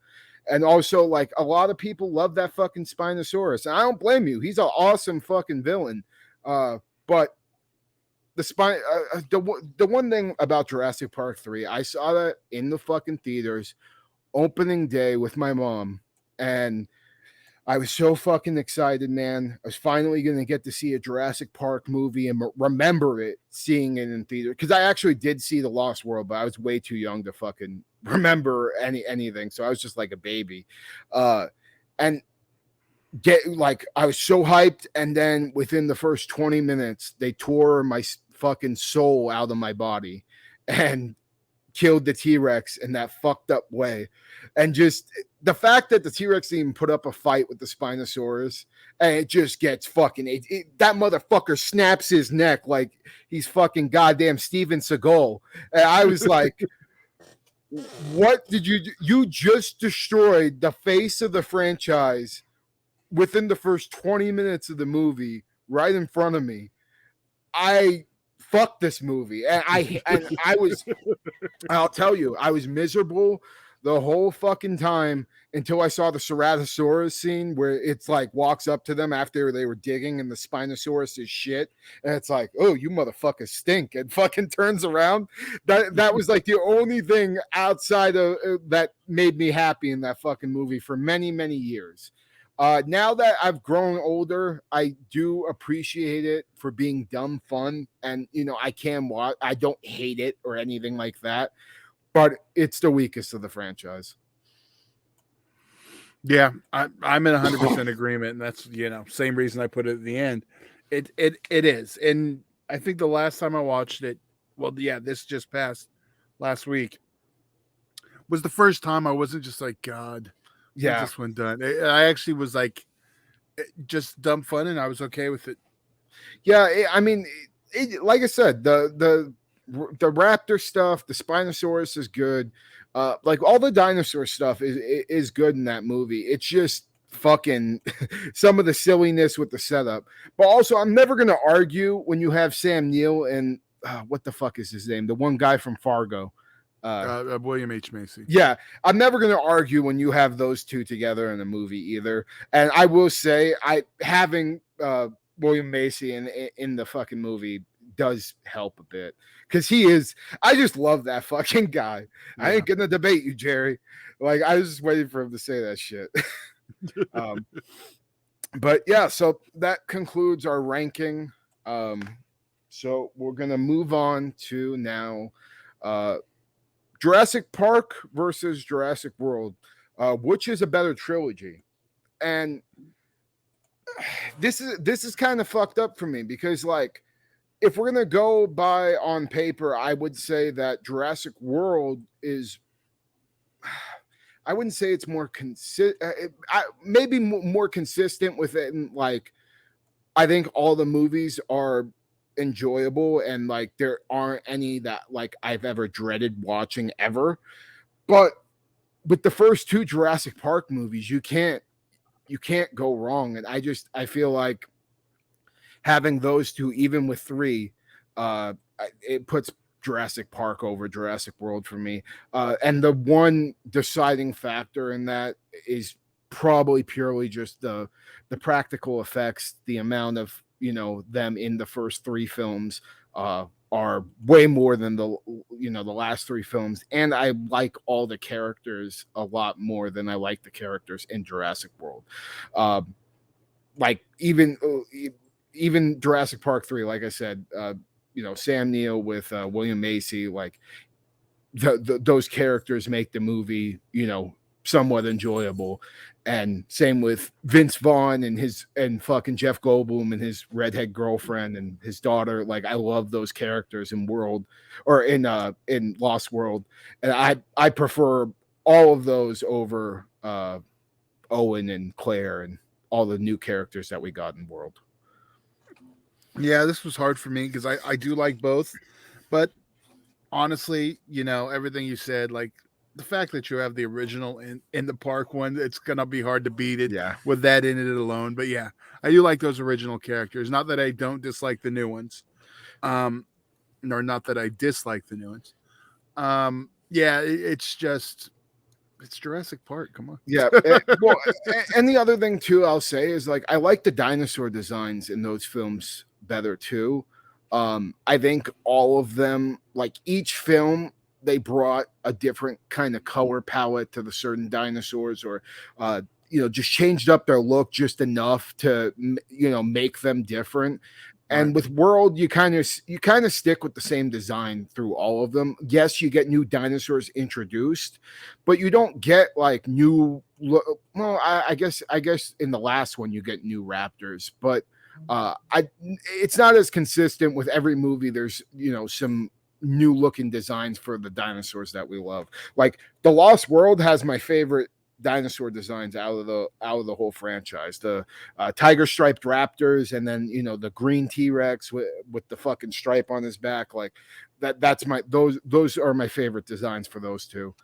And also, like, a lot of people love that fucking Spinosaurus, and I don't blame you. He's an awesome fucking villain. But the one thing about Jurassic Park 3, I saw that in the fucking theaters opening day with my mom, and I was so fucking excited, man. I was finally going to get to see a Jurassic Park movie and remember seeing it in theater. Because I actually did see The Lost World, but I was way too young to fucking remember anything. So I was just like a baby. And I was so hyped. And then within the first 20 minutes, they tore my fucking soul out of my body and killed the T-Rex in that fucked up way. And just the fact that the T-Rex didn't even put up a fight with the Spinosaurus, and it just gets fucking that motherfucker snaps his neck like he's fucking goddamn Steven Seagal. And I was like, what did you do? You just destroyed the face of the franchise within the first 20 minutes of the movie right in front of me. Fuck this movie. And I'll tell you, I was miserable the whole fucking time until I saw the Ceratosaurus scene where it's like walks up to them after they were digging and the Spinosaurus is shit. And it's like, oh, you motherfuckers stink, and fucking turns around. That was like the only thing outside of that made me happy in that fucking movie for many, many years. Now that I've grown older, I do appreciate it for being dumb fun. And, I can watch, I don't hate it or anything like that, but it's the weakest of the franchise. Yeah, I'm in 100% agreement. And that's, same reason I put it at the end. It is. And I think the last time I watched it, this just passed last week, was the first time I wasn't just like, God, yeah, this one done. I actually was like, just dumb fun, and I was okay with it. Yeah, I mean, like I said, the the raptor stuff, the Spinosaurus is good. Like all the dinosaur stuff is good in that movie. It's just fucking some of the silliness with the setup. But also, I'm never gonna argue when you have Sam Neill and what the fuck is his name? The one guy from Fargo. William H. Macy. Yeah, I'm never going to argue when you have those two together in a movie either. And I will say, having William Macy in the fucking movie does help a bit because he is. I just love that fucking guy. Yeah. I ain't gonna debate you, Jerry. Like I was just waiting for him to say that shit. But yeah, so that concludes our ranking. So we're gonna move on to now. Jurassic Park versus Jurassic World, which is a better trilogy? And this is kind of fucked up for me because, like, if we're gonna go by on paper, I would say that Jurassic World is. I wouldn't say it's more maybe more consistent with it. Like, I think all the movies are enjoyable and like there aren't any that like I've ever dreaded watching ever. But with the first two Jurassic Park movies, you can't go wrong. And I feel like having those two, even with three, it puts Jurassic Park over Jurassic World for me. And the one deciding factor in that is probably purely just the practical effects, the amount of them in the first three films are way more than the last three films, and I like all the characters a lot more than I like the characters in Jurassic World. Like even Jurassic Park 3, like I said, Sam Neill with William Macy, like those characters make the movie somewhat enjoyable. And same with Vince Vaughn and fucking Jeff Goldblum and his redhead girlfriend and his daughter. Like I love those characters in Lost World, and I prefer all of those over Owen and Claire and all the new characters that we got in World. Yeah, this was hard for me because I do like both, but honestly, everything you said, like the fact that you have the original in the park one, it's gonna be hard to beat it with that in it alone. But yeah, I do like those original characters. Not that I don't dislike the new ones, nor not that I dislike the new ones. Yeah, it's Jurassic Park. Come on. Yeah. And the other thing too, I'll say is like I like the dinosaur designs in those films better too. I think all of them, like each film, they brought a different kind of color palette to the certain dinosaurs, or just changed up their look just enough to make them different. And with World, you kind of stick with the same design through all of them. Yes, you get new dinosaurs introduced, but you don't get like new. Well, I guess in the last one you get new raptors, but it's not as consistent with every movie. There's some new looking designs for the dinosaurs that we love. Like the Lost World has my favorite dinosaur designs out of the whole franchise. The tiger striped raptors, and then the green T-Rex with the fucking stripe on his back. Like that's those are my favorite designs for those two.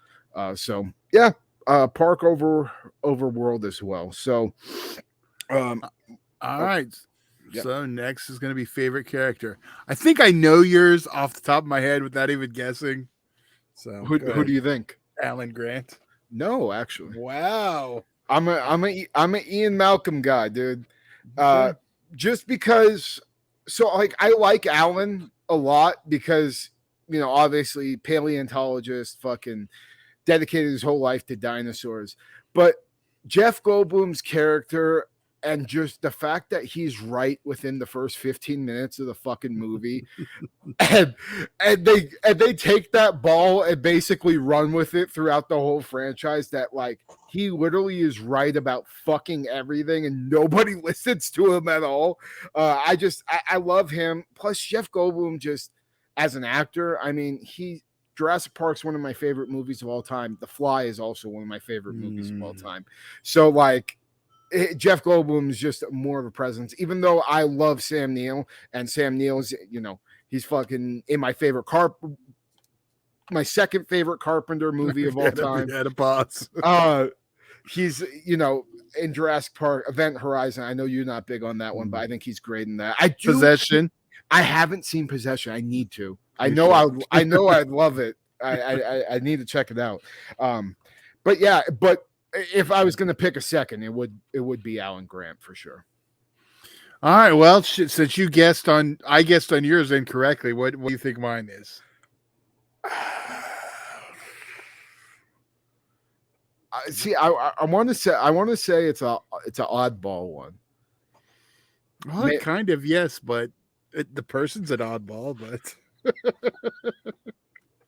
So yeah, Park over World as well. So all right. Yep. So next is going to be favorite character. I think I know yours off the top of my head without even guessing. So who do you think? Alan Grant. No, actually. Wow. I'm a Ian Malcolm guy, dude. Just because, so like I like Alan a lot because obviously paleontologist, fucking dedicated his whole life to dinosaurs. But Jeff Goldblum's character, and just the fact that he's right within the first 15 minutes of the fucking movie, and they take that ball and basically run with it throughout the whole franchise, that like he literally is right about fucking everything and nobody listens to him at all. I love him. Plus Jeff Goldblum, just as an actor, I mean, Jurassic Park's one of my favorite movies of all time. The Fly is also one of my favorite movies of all time. So like, Jeff Goldblum is just more of a presence, even though I love Sam Neill, and Sam Neill's, he's fucking in my my second favorite Carpenter movie of all time. Had a pause. He's, in Jurassic Park, Event Horizon. I know you're not big on that one, but I think he's great in that. Possession. I haven't seen Possession. I need to. I know I'd love it. I need to check it out. But if I was going to pick a second, it would be Alan Grant for sure. All right. Well, since I guessed on yours incorrectly, what do you think mine is? See, I want to say it's an oddball one. Well, kind of, yes, but the person's an oddball. But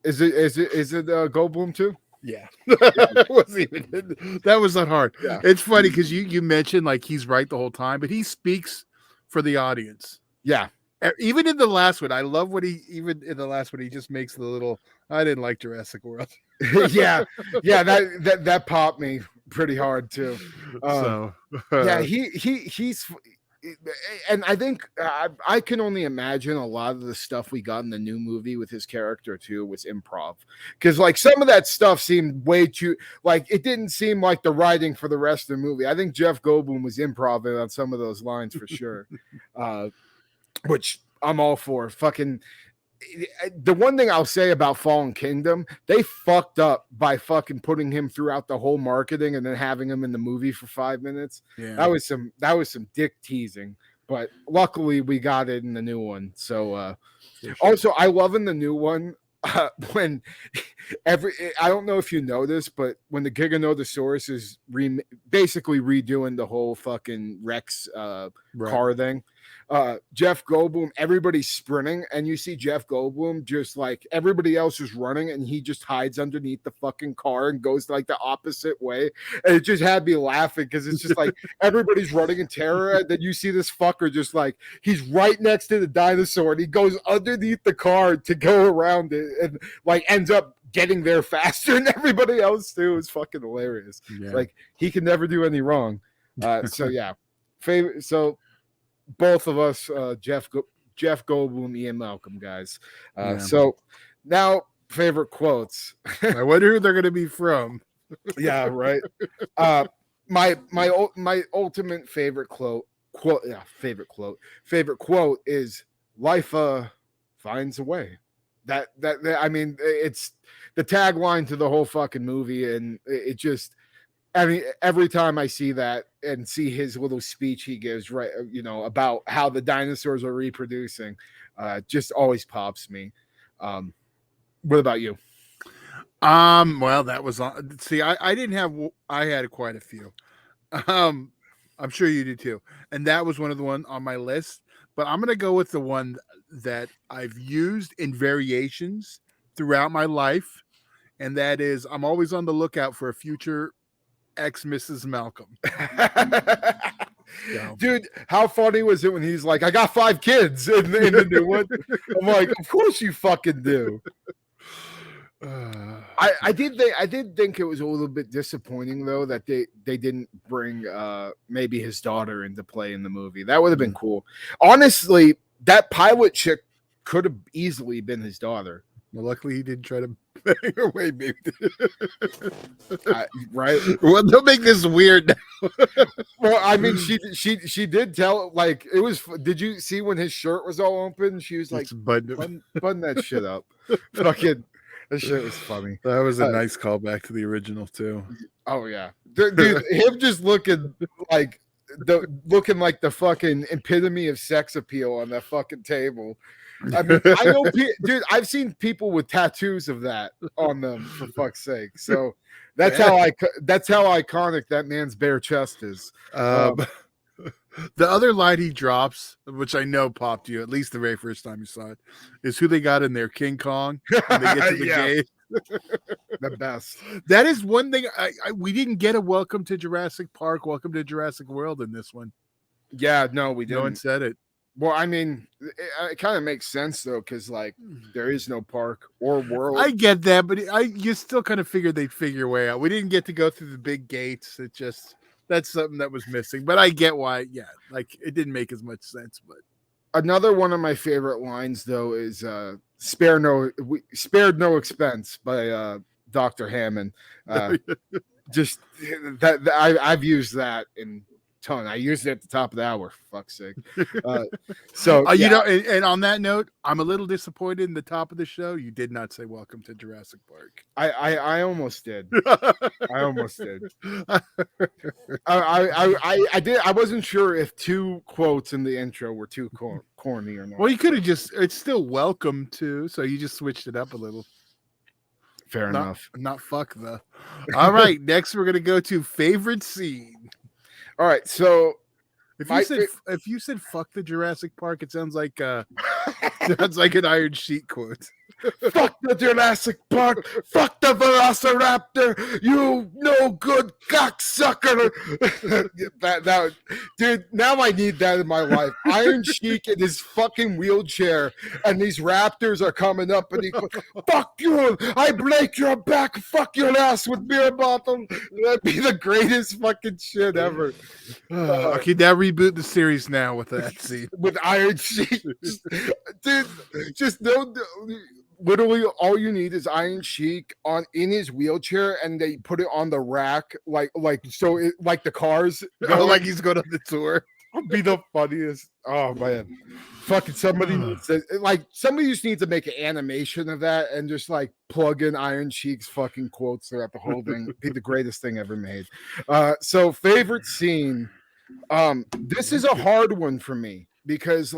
is it Goldblum too? Yeah, that was not hard. Yeah. It's funny because you mentioned like he's right the whole time, but he speaks for the audience. Yeah. Even in the last one, I love what he just makes the little, I didn't like Jurassic World. yeah, that popped me pretty hard too. He's, and I think I can only imagine a lot of the stuff we got in the new movie with his character too was improv, because like some of that stuff seemed way too, like it didn't seem like the writing for the rest of the movie. I think Jeff Goldblum was improv on some of those lines for sure. Which I'm all for. Fucking the one thing I'll say about Fallen Kingdom, they fucked up by fucking putting him throughout the whole marketing and then having him in the movie for 5 minutes. Yeah. That was some dick teasing, but luckily we got it in the new one. So sure. Also I love in the new one when I don't know if you know this, but when the Giganotosaurus is basically redoing the whole fucking Rex car thing, Jeff Goldblum, everybody's sprinting, and you see Jeff Goldblum just like everybody else is running, and he just hides underneath the fucking car and goes like the opposite way. And it just had me laughing because it's just like everybody's running in terror, and then you see this fucker just like he's right next to the dinosaur, and he goes underneath the car to go around it, and like ends up getting there faster than everybody else too. Is fucking hilarious. Yeah. Like he can never do any wrong. So yeah, favorite. So both of us, Jeff Goldblum, Ian Malcolm, guys. So now favorite quotes. I wonder who they're going to be from. Yeah, right. My ultimate favorite quote. Favorite quote is life finds a way. That I mean, it's the tagline to the whole fucking movie, and it just, I mean, every time I see that and see his little speech he gives, right, about how the dinosaurs are reproducing, just always pops me. What about you? Well, that was on. See, I didn't have. I had quite a few. I'm sure you did too, and that was one of the one on my list. But I'm gonna go with the one that I've used in variations throughout my life, and that is, I'm always on the lookout for a future ex-Mrs. Malcolm. Dude, how funny was it when he's like, I got 5 kids in the new one? I'm like, of course you fucking do. I did think it was a little bit disappointing though that they didn't bring maybe his daughter into play in the movie. That would have been cool. Honestly, that pilot chick could have easily been his daughter. Well, luckily he didn't try to bang her away, maybe. Right? Well, don't make this weird now. Well, I mean, she did tell, like, it was. Did you see when his shirt was all open? She was like, button that shit up. Fucking, that shit was funny. That was a nice callback to the original too. Oh yeah, dude, him just looking like the fucking epitome of sex appeal on that fucking table. I mean, I know, dude, I've seen people with tattoos of that on them, for fuck's sake. So that's how iconic that man's bare chest is. The other line he drops, which I know popped you at least the very first time you saw it, is who they got in there, King Kong. When they get to the gate. The best. That is one thing. We didn't get a welcome to Jurassic Park, welcome to Jurassic World in this one. Yeah, no, we didn't. No one said it. Well, I mean, it kind of makes sense though, because like there is no park or world. I get that, but you still kind of figured they'd figure a way out. We didn't get to go through the big gates. that's something that was missing. But I get why. Yeah, like it didn't make as much sense. But Another one of my favorite lines though is spared no expense by Dr. Hammond. Just I've used that in ton. I used it at the top of the hour, for fuck's sake. So you know, and on that note, I'm a little disappointed in the top of the show. You did not say welcome to Jurassic Park. I almost did. I almost did. I did. I wasn't sure if 2 quotes in the intro were too corny or not. Well, you could have it's still welcome to, so you just switched it up a little. Fair enough. Not fuck though. All right, next we're gonna go to favorite scene. All right, so if you said fuck the Jurassic Park, it sounds like sounds like an Iron Sheik quote. Fuck the Jurassic Park, fuck the Velociraptor, you no good cocksucker. that dude, now I need that in my life. Iron Sheik in his fucking wheelchair, and these raptors are coming up, and he goes, fuck you, I break your back, fuck your ass with beer bottle. That'd be the greatest fucking shit ever. Okay, now reboot the series now with that scene. With Iron Sheik. Dude, just no. Literally, all you need is Iron Sheik in his wheelchair, and they put it on the rack, like the cars, like he's going on the tour. Would be the funniest. Oh man, fucking somebody needs to, somebody just needs to make an animation of that and just like plug in Iron Sheik's fucking quotes throughout the whole thing. It'd be the greatest thing ever made. So favorite scene. This is a hard one for me because,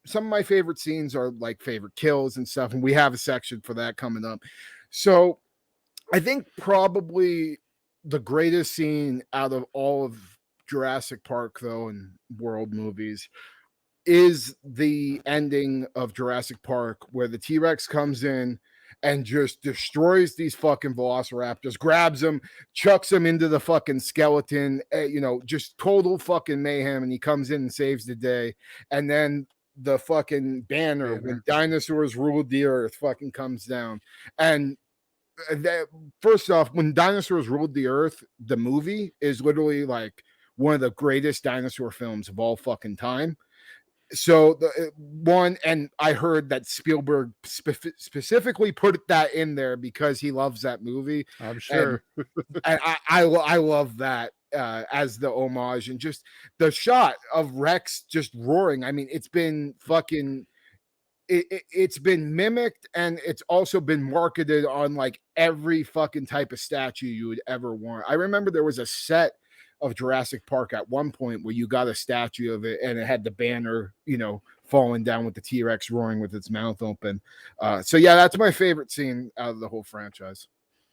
some of my favorite scenes are like favorite kills and stuff, and we have a section for that coming up. So I think probably the greatest scene out of all of Jurassic Park, though, and world movies, is the ending of Jurassic Park where the T-Rex comes in and just destroys these fucking velociraptors, grabs them, chucks them into the fucking skeleton, just total fucking mayhem, and he comes in and saves the day. And then the fucking banner when dinosaurs ruled the earth fucking comes down. And first off, when dinosaurs ruled the earth, the movie is literally like one of the greatest dinosaur films of all fucking time. So and I heard that Spielberg specifically put that in there because he loves that movie. I'm sure. And I love that as the homage, and just the shot of Rex just roaring. I mean, it's been fucking it's been mimicked, and it's also been marketed on like every fucking type of statue you would ever want. I remember there was a set of Jurassic Park at one point where you got a statue of it, and it had the banner, falling down with the T-Rex roaring with its mouth open. So yeah, that's my favorite scene out of the whole franchise.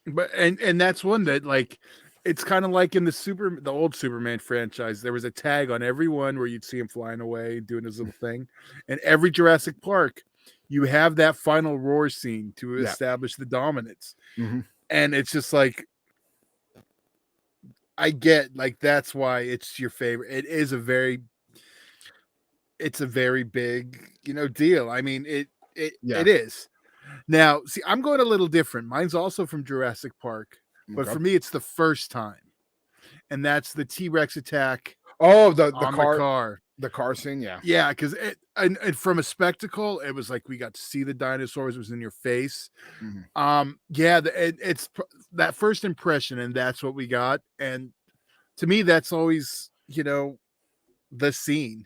But and that's one that, like, it's kind of like in the old Superman franchise. There was a tag on every one where you'd see him flying away, doing his little thing. And every Jurassic Park, you have that final roar scene to establish the dominance. Mm-hmm. And it's just like, I get, like, that's why it's your favorite. It's a very big, deal. I mean, it is. Now, see, I'm going a little different. Mine's also from Jurassic Park, but for me, it's the first time, and that's the T-Rex attack. Oh, the car scene, yeah, because and from a spectacle, it was like we got to see the dinosaurs. It was in your face. Mm-hmm. It's that first impression, and that's what we got. And to me, that's always the scene.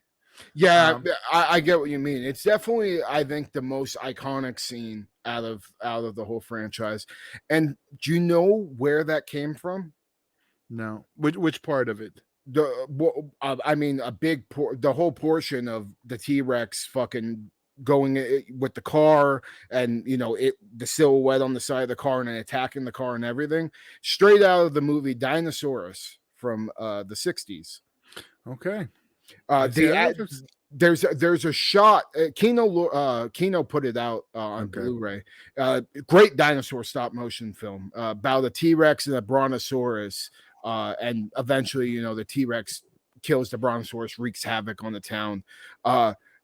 Yeah, I get what you mean. It's definitely, I think, the most iconic scene out of the whole franchise. And do you know where that came from? No, which part of it? I mean, the whole portion of the T-Rex fucking going with the car, and the silhouette on the side of the car and then attacking the car and everything, straight out of the movie Dinosaurus from the 60s. Okay. There's a shot. Kino put it out on Blu-ray. Great dinosaur stop motion film about a T-Rex and a Brontosaurus, and eventually, the T-Rex kills the Brontosaurus, wreaks havoc on the town.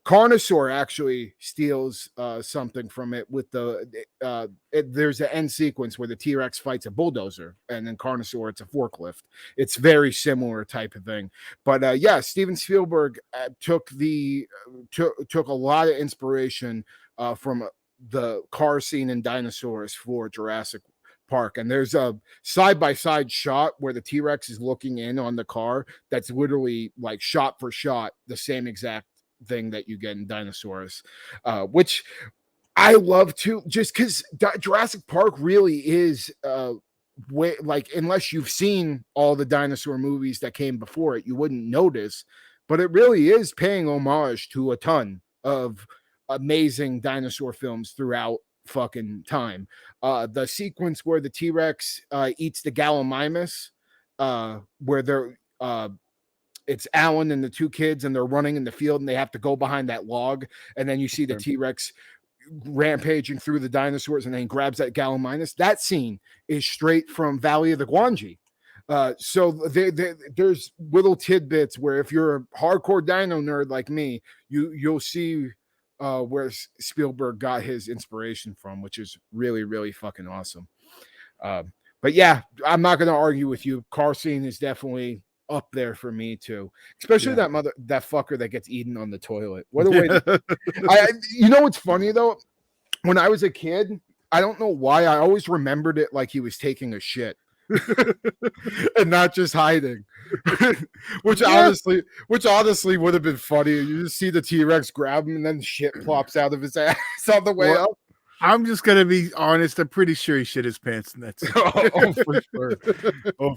Carnosaur actually steals something from it with there's an end sequence where the T-Rex fights a bulldozer, and then Carnosaur, it's a forklift. It's very similar type of thing. But yeah, Steven Spielberg took a lot of inspiration from the car scene in Dinosaurs for Jurassic Park. And there's a side-by-side shot where the T-Rex is looking in on the car that's literally like shot for shot the same exact thing that you get in Dinosaurs, which I love too, just because Jurassic Park really is like, unless you've seen all the dinosaur movies that came before it, you wouldn't notice, but it really is paying homage to a ton of amazing dinosaur films throughout fucking time. The sequence where the T-Rex eats the Gallimimus, where they're it's Alan and the two kids, and they're running in the field, and they have to go behind that log, and then you see the T-Rex rampaging through the dinosaurs, and then he grabs that Gallimimus. That scene is straight from Valley of the Gwangi. So there's little tidbits where, if you're a hardcore dino nerd like me, you'll see where Spielberg got his inspiration from, which is really, really fucking awesome. But yeah, I'm not going to argue with you. Car scene is definitely up there for me too, especially that fucker that gets eaten on the toilet. What a way to, you know what's funny though, when I was a kid, I don't know why, I always remembered it like he was taking a shit and not just hiding. which honestly would have been funny. You just see the T-Rex grab him and then shit plops out of his ass on the way up. I'm just gonna be honest, I'm pretty sure he shit his pants in that scene.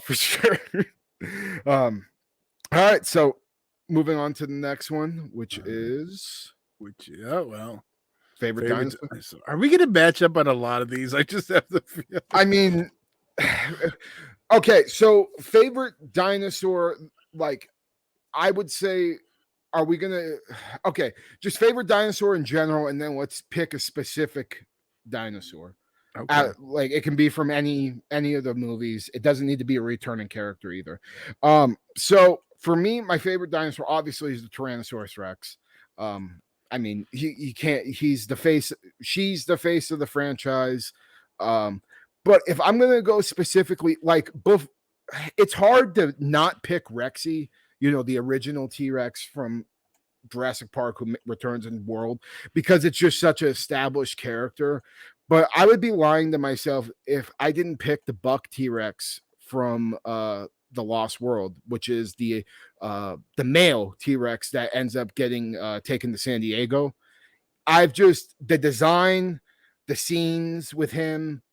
For sure. All right, so moving on to the next one, which favorite dinosaur. Are we gonna match up on a lot of these? I just have the feel. I mean, okay, so favorite dinosaur, like, I would say, are we gonna just favorite dinosaur in general, and then let's pick a specific dinosaur. Like, it can be from any of the movies. It doesn't need to be a returning character either. So for me, my favorite dinosaur obviously is the Tyrannosaurus Rex. I mean, she's the face of the franchise. But if I'm gonna go specifically, like, it's hard to not pick Rexy, the original T-Rex from Jurassic Park who returns in the world, because it's just such an established character. But I would be lying to myself if I didn't pick the buck T-Rex from The Lost World, which is the male T-Rex that ends up getting taken to San Diego. The design, the scenes with him,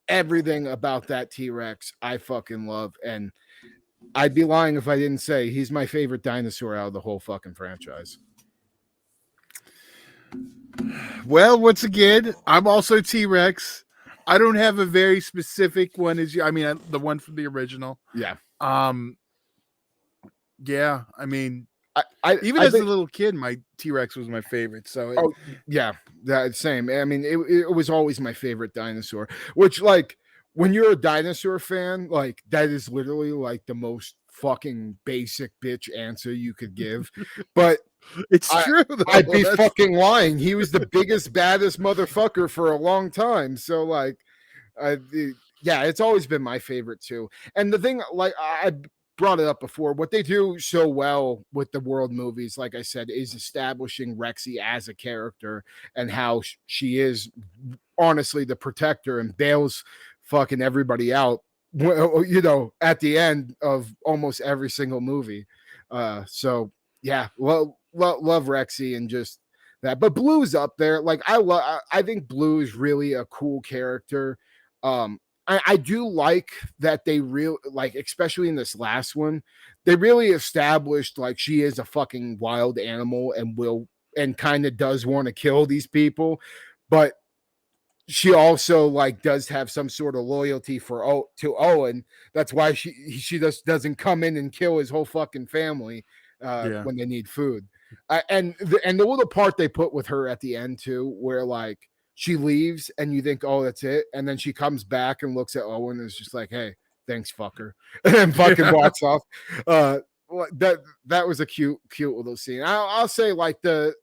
everything about that T-Rex I fucking love. And I'd be lying if I didn't say he's my favorite dinosaur out of the whole fucking franchise. Well, once again, I'm also T-Rex. I don't have a very specific one. The one from the original. Yeah. Yeah. I mean, I as a little kid, my T-Rex was my favorite. So same. I mean, it was always my favorite dinosaur. Which, like, when you're a dinosaur fan, like, that is literally like the most fucking basic bitch answer you could give. But it's true, though. I'd be fucking lying. He was the biggest, baddest motherfucker for a long time. So, like, it's always been my favorite too. And the thing, like, I brought it up before, what they do so well with the world movies, like I said, is establishing Rexy as a character and how she is honestly the protector and bails fucking everybody out, at the end of almost every single movie. So yeah, love Rexy and just that. But Blue's up there. Like, I think Blue is really a cool character. I do like that they especially in this last one, they really established, like, she is a fucking wild animal and kind of does want to kill these people, but she also, like, does have some sort of loyalty to Owen. That's why she just doesn't come in and kill his whole fucking family when they need food. And the little part they put with her at the end too, where, like, she leaves and you think, oh, that's it, and then she comes back and looks at Owen and is just like, hey, thanks, fucker, and then fucking walks off. that was a cute little scene. I'll say like the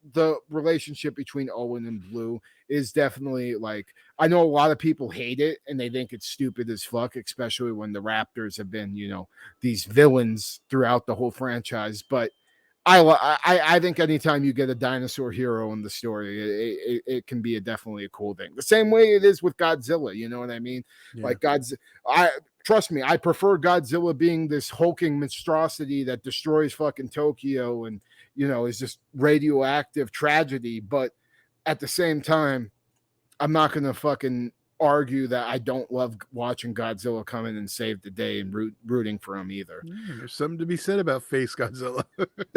relationship between Owen and Blue is definitely like, I know a lot of people hate it and they think it's stupid as fuck, especially when the Raptors have been, these villains throughout the whole franchise. But I think anytime you get a dinosaur hero in the story, it can be definitely a cool thing. The same way it is with Godzilla, you know what I mean? Yeah. Like trust me, I prefer Godzilla being this hulking monstrosity that destroys fucking Tokyo and, is just radioactive tragedy. But at the same time, I'm not going to fucking argue that I don't love watching Godzilla come in and save the day and rooting for him either. There's something to be said about face Godzilla.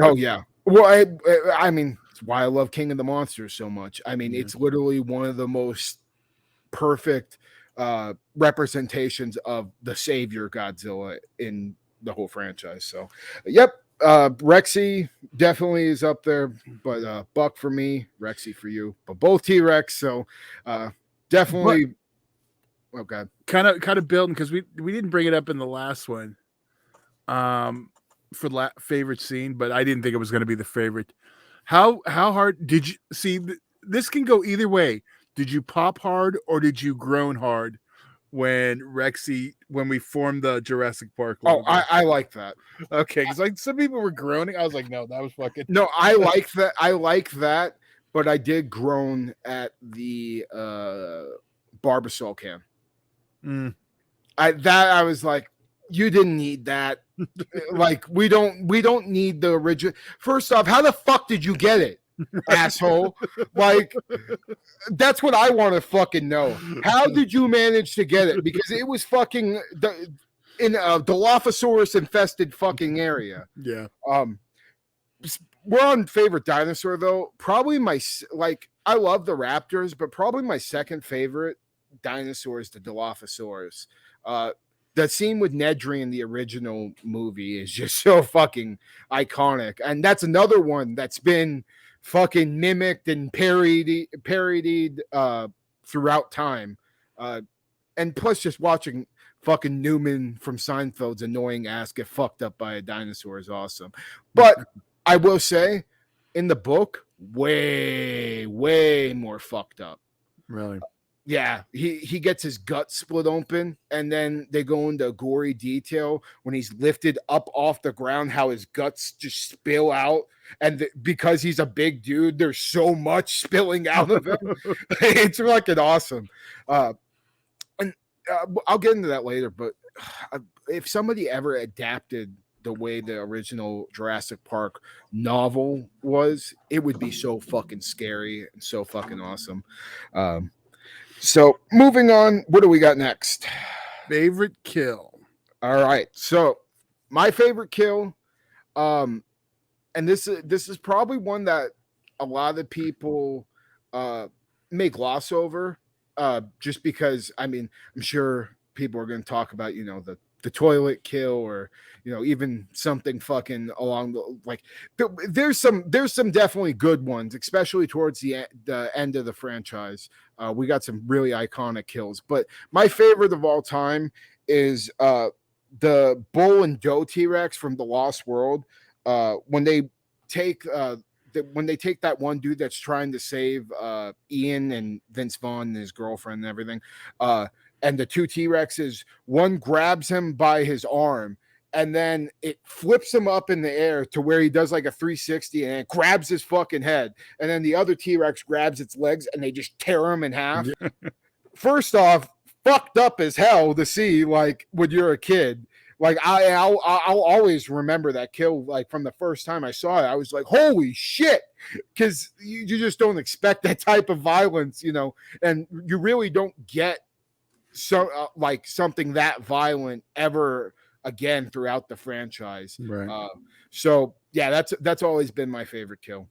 Oh, yeah. Well, I mean, it's why I love King of the Monsters so much. I mean, it's literally one of the most perfect representations of the savior Godzilla in the whole franchise. So, yep, Rexy definitely is up there, but Buck for me, Rexy for you, but both T-Rex. So, definitely. Okay, kind of building, because we didn't bring it up in the last one, for favorite scene, but I didn't think it was going to be the favorite. How hard did you see? This can go either way. Did you pop hard or did you groan hard when we formed the Jurassic Park logo? Oh, I like that. Okay, because like some people were groaning. I was like, no, that was fucking. No, I like that. I like that, but I did groan at the Barbasol can. I was like, you didn't need that. Like, we don't need the original. First off, how the fuck did you get it, asshole? Like, that's what I want to fucking know. How did you manage to get it? Because it was fucking in a Dilophosaurus infested fucking area. Yeah. We're on favorite dinosaur though. Probably I love the Raptors, but probably my second favorite dinosaur is the Dilophosaurus. The scene with Nedry in the original movie is just so fucking iconic, and that's another one that's been fucking mimicked and parodied throughout time. And plus, just watching fucking Newman from Seinfeld's annoying ass get fucked up by a dinosaur is awesome. But I will say, in the book, way more fucked up. Really? Yeah, he gets his gut split open, and then they go into gory detail when he's lifted up off the ground, how his guts just spill out, and because he's a big dude, there's so much spilling out of him. It's fucking awesome. And I'll get into that later, but if somebody ever adapted the way the original Jurassic Park novel was, it would be so fucking scary and so fucking awesome. So moving on, what do we got next? Favorite kill. All right. So my favorite kill, and this is probably one that a lot of people may gloss over, just because, I mean, I'm sure people are going to talk about, the toilet kill, or even something fucking along the like. There's some definitely good ones, especially towards the end of the franchise. We got some really iconic kills, but my favorite of all time is the bull and doe T-Rex from the Lost World. When they take that one dude that's trying to save Ian and Vince Vaughn and his girlfriend and everything, and the two T-Rexes, one grabs him by his arm, and then it flips him up in the air to where he does like a 360 and it grabs his fucking head. And then the other T-Rex grabs its legs and they just tear him in half. First off, fucked up as hell to see, like, when you're a kid. Like, I'll always remember that kill, like, from the first time I saw it. I was like, holy shit, because you just don't expect that type of violence, and you really don't get like something that violent ever again throughout the franchise. Right. So yeah, that's always been my favorite kill.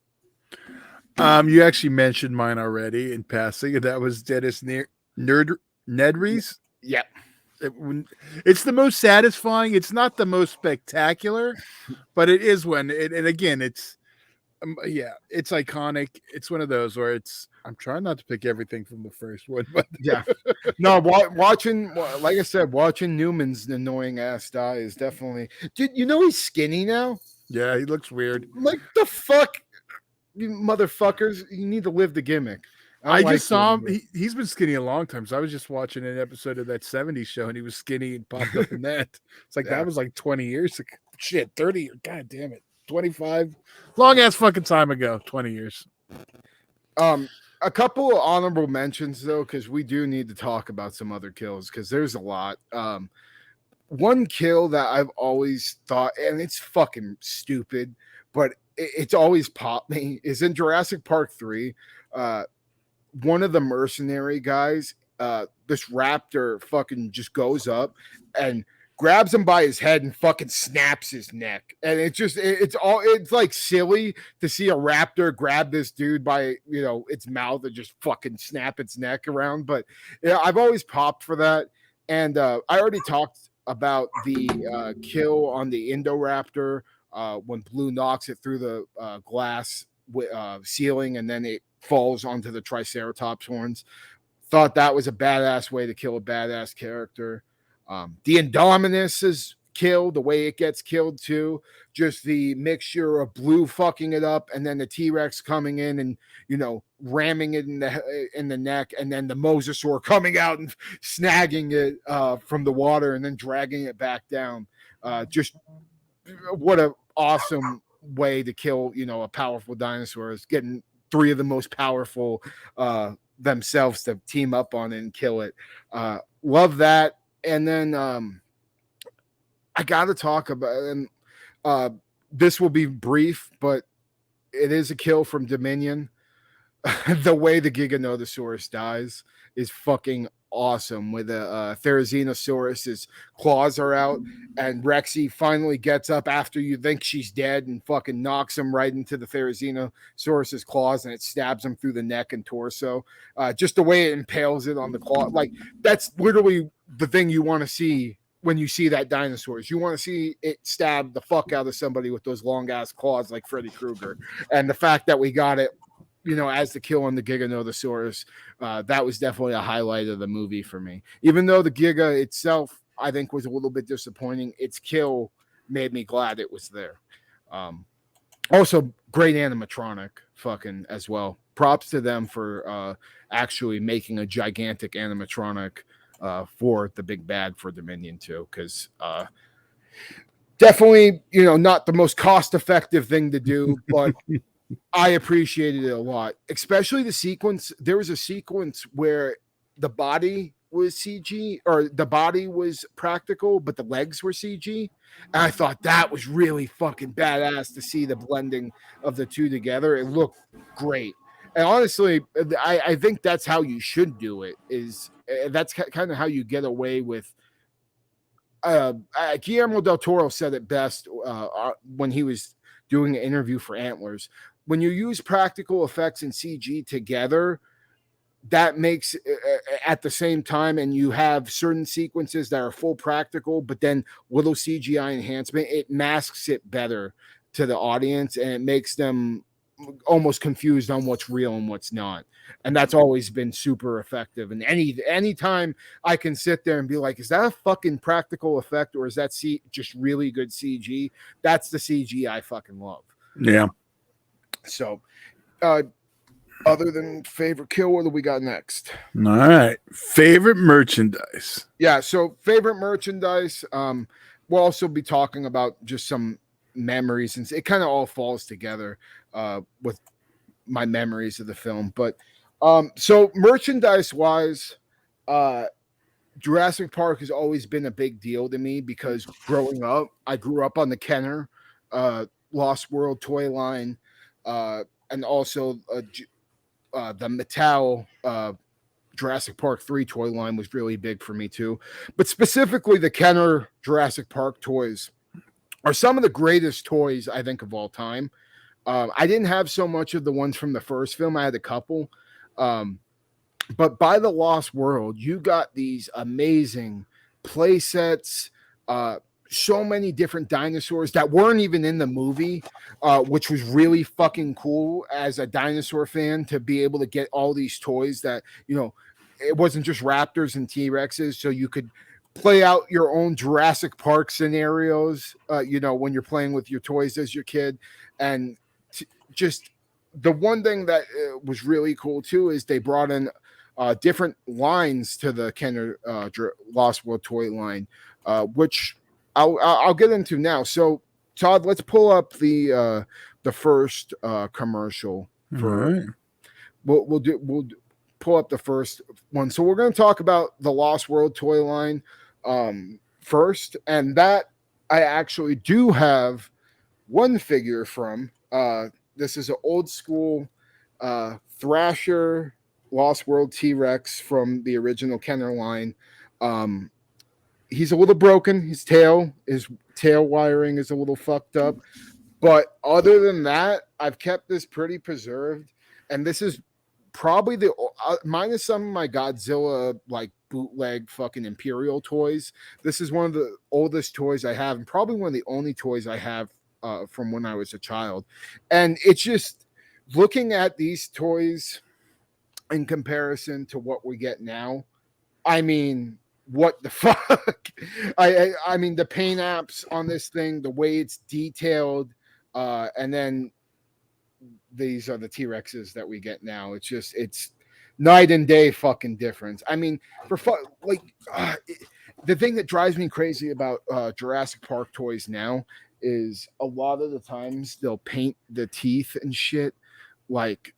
You actually mentioned mine already in passing, and that was Dennis Nedry's. Yeah. It's the most satisfying. It's not the most spectacular, but it is when and again, it's it's iconic. It's one of those where I'm trying not to pick everything from the first one, but Yeah. No, watching, like I said, watching Newman's annoying ass die is definitely. Dude, you know he's skinny now? yeah, he looks weird. Like, the fuck? You motherfuckers, you need to live the gimmick. I don't just saw him. it. He's been skinny a long time. So I was just watching an episode of that 70s show and he was skinny and popped up in that. It's like, Yeah. that was like 20 years ago. Shit, 30. God damn it. 25. Long ass fucking time ago. 20 years. A couple of honorable mentions, though, because we do need to talk about some other kills because there's a lot. One kill that I've always thought, and it's fucking stupid, but it's always popped me, is in Jurassic Park 3. One of the mercenary guys, this raptor fucking just goes up and grabs him by his head and fucking snaps his neck. And it's like silly to see a raptor grab this dude by, its mouth and just fucking snap its neck around. But yeah, I've always popped for that. And I already talked about the kill on the Indoraptor when Blue knocks it through the glass ceiling and then it falls onto the Triceratops horns. Thought that was a badass way to kill a badass character. The Indominus's kill, the way it gets killed too, just the mixture of Blue fucking it up and then the T-Rex coming in and ramming it in the neck, and then the Mosasaur coming out and snagging it from the water and then dragging it back down. Just what a awesome way to kill a powerful dinosaur, is getting three of the most powerful themselves to team up on it and kill it. Love that. And then I gotta talk about, and this will be brief, but it is a kill from Dominion. The way the Giganotosaurus dies is fucking awesome, with a Therizinosaurus's claws are out and Rexy finally gets up after you think she's dead and fucking knocks him right into the Therizinosaurus's claws, and it stabs him through the neck and torso. Just the way it impales it on the claw, like that's literally the thing you want to see when you see that dinosaurs. You want to see it stab the fuck out of somebody with those long ass claws like Freddy Krueger. And the fact that we got it as the kill on the Giganotosaurus, that was definitely a highlight of the movie for me. Even though the Giga itself, I think, was a little bit disappointing, its kill made me glad it was there. Also, great animatronic fucking as well. Props to them for actually making a gigantic animatronic for the big bad for Dominion too, because definitely, not the most cost-effective thing to do, but I appreciated it a lot, especially the sequence. There was a sequence where the body was CG, or the body was practical, but the legs were CG. And I thought that was really fucking badass to see the blending of the two together. It looked great. And honestly, I think that's how you should do it. That's kind of how you get away with. Guillermo del Toro said it best when he was doing an interview for Antlers. When you use practical effects and CG together, that makes at the same time, and you have certain sequences that are full practical, but then little CGI enhancement, it masks it better to the audience, and it makes them almost confused on what's real and what's not. And that's always been super effective. And any time I can sit there and be like, is that a fucking practical effect, or is that just really good CG? That's the CG I fucking love. Yeah. So other than favorite kill, what do we got next? All right. Favorite merchandise. Yeah, so favorite merchandise. We'll also be talking about just some memories, and it kind of all falls together with my memories of the film. But so merchandise wise, Jurassic Park has always been a big deal to me, because growing up, I grew up on the Kenner Lost World toy line, and also the Mattel Jurassic Park 3 toy line was really big for me too. But specifically, the Kenner Jurassic Park toys are some of the greatest toys, I think, of all time. I didn't have so much of the ones from the first film. I had a couple. But by the Lost World, you got these amazing play sets, so many different dinosaurs that weren't even in the movie, which was really fucking cool as a dinosaur fan to be able to get all these toys that, you know, it wasn't just raptors and T-Rexes, so you could play out your own Jurassic Park scenarios, you know, when you're playing with your toys as your kid. And just the one thing that was really cool too is they brought in different lines to the Kenner Lost World toy line, which I'll get into now. So Todd, let's pull up the first commercial for. Right. We'll pull up the first one. So we're going to talk about the Lost World toy line first, and that I actually do have one figure from. This is an old school Thrasher Lost World T-Rex from the original Kenner line. He's a little broken. His tail wiring is a little fucked up. But other than that, I've kept this pretty preserved. And this is probably the minus some of my Godzilla like bootleg fucking Imperial toys. This is one of the oldest toys I have, and probably one of the only toys I have from when I was a child. And it's just looking at these toys in comparison to what we get now. I mean, what the fuck? I mean, the paint apps on this thing, the way it's detailed, and then these are the T-Rexes that we get now. It's night and day fucking difference. I mean, the thing that drives me crazy about Jurassic Park toys now is a lot of the times they'll paint the teeth and shit like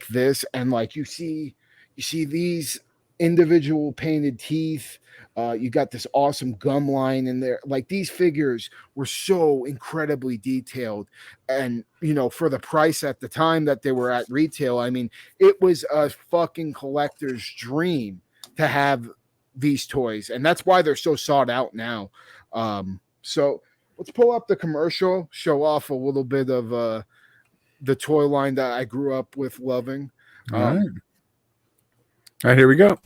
this, and like you see these individual painted teeth. You got this awesome gum line in there. Like, these figures were so incredibly detailed, and you know, for the price at the time that they were at retail, I mean, it was a fucking collector's dream to have these toys, and that's why they're so sought out now. So let's pull up the commercial, show off a little bit of the toy line that I grew up with loving. All right. All right, here we go.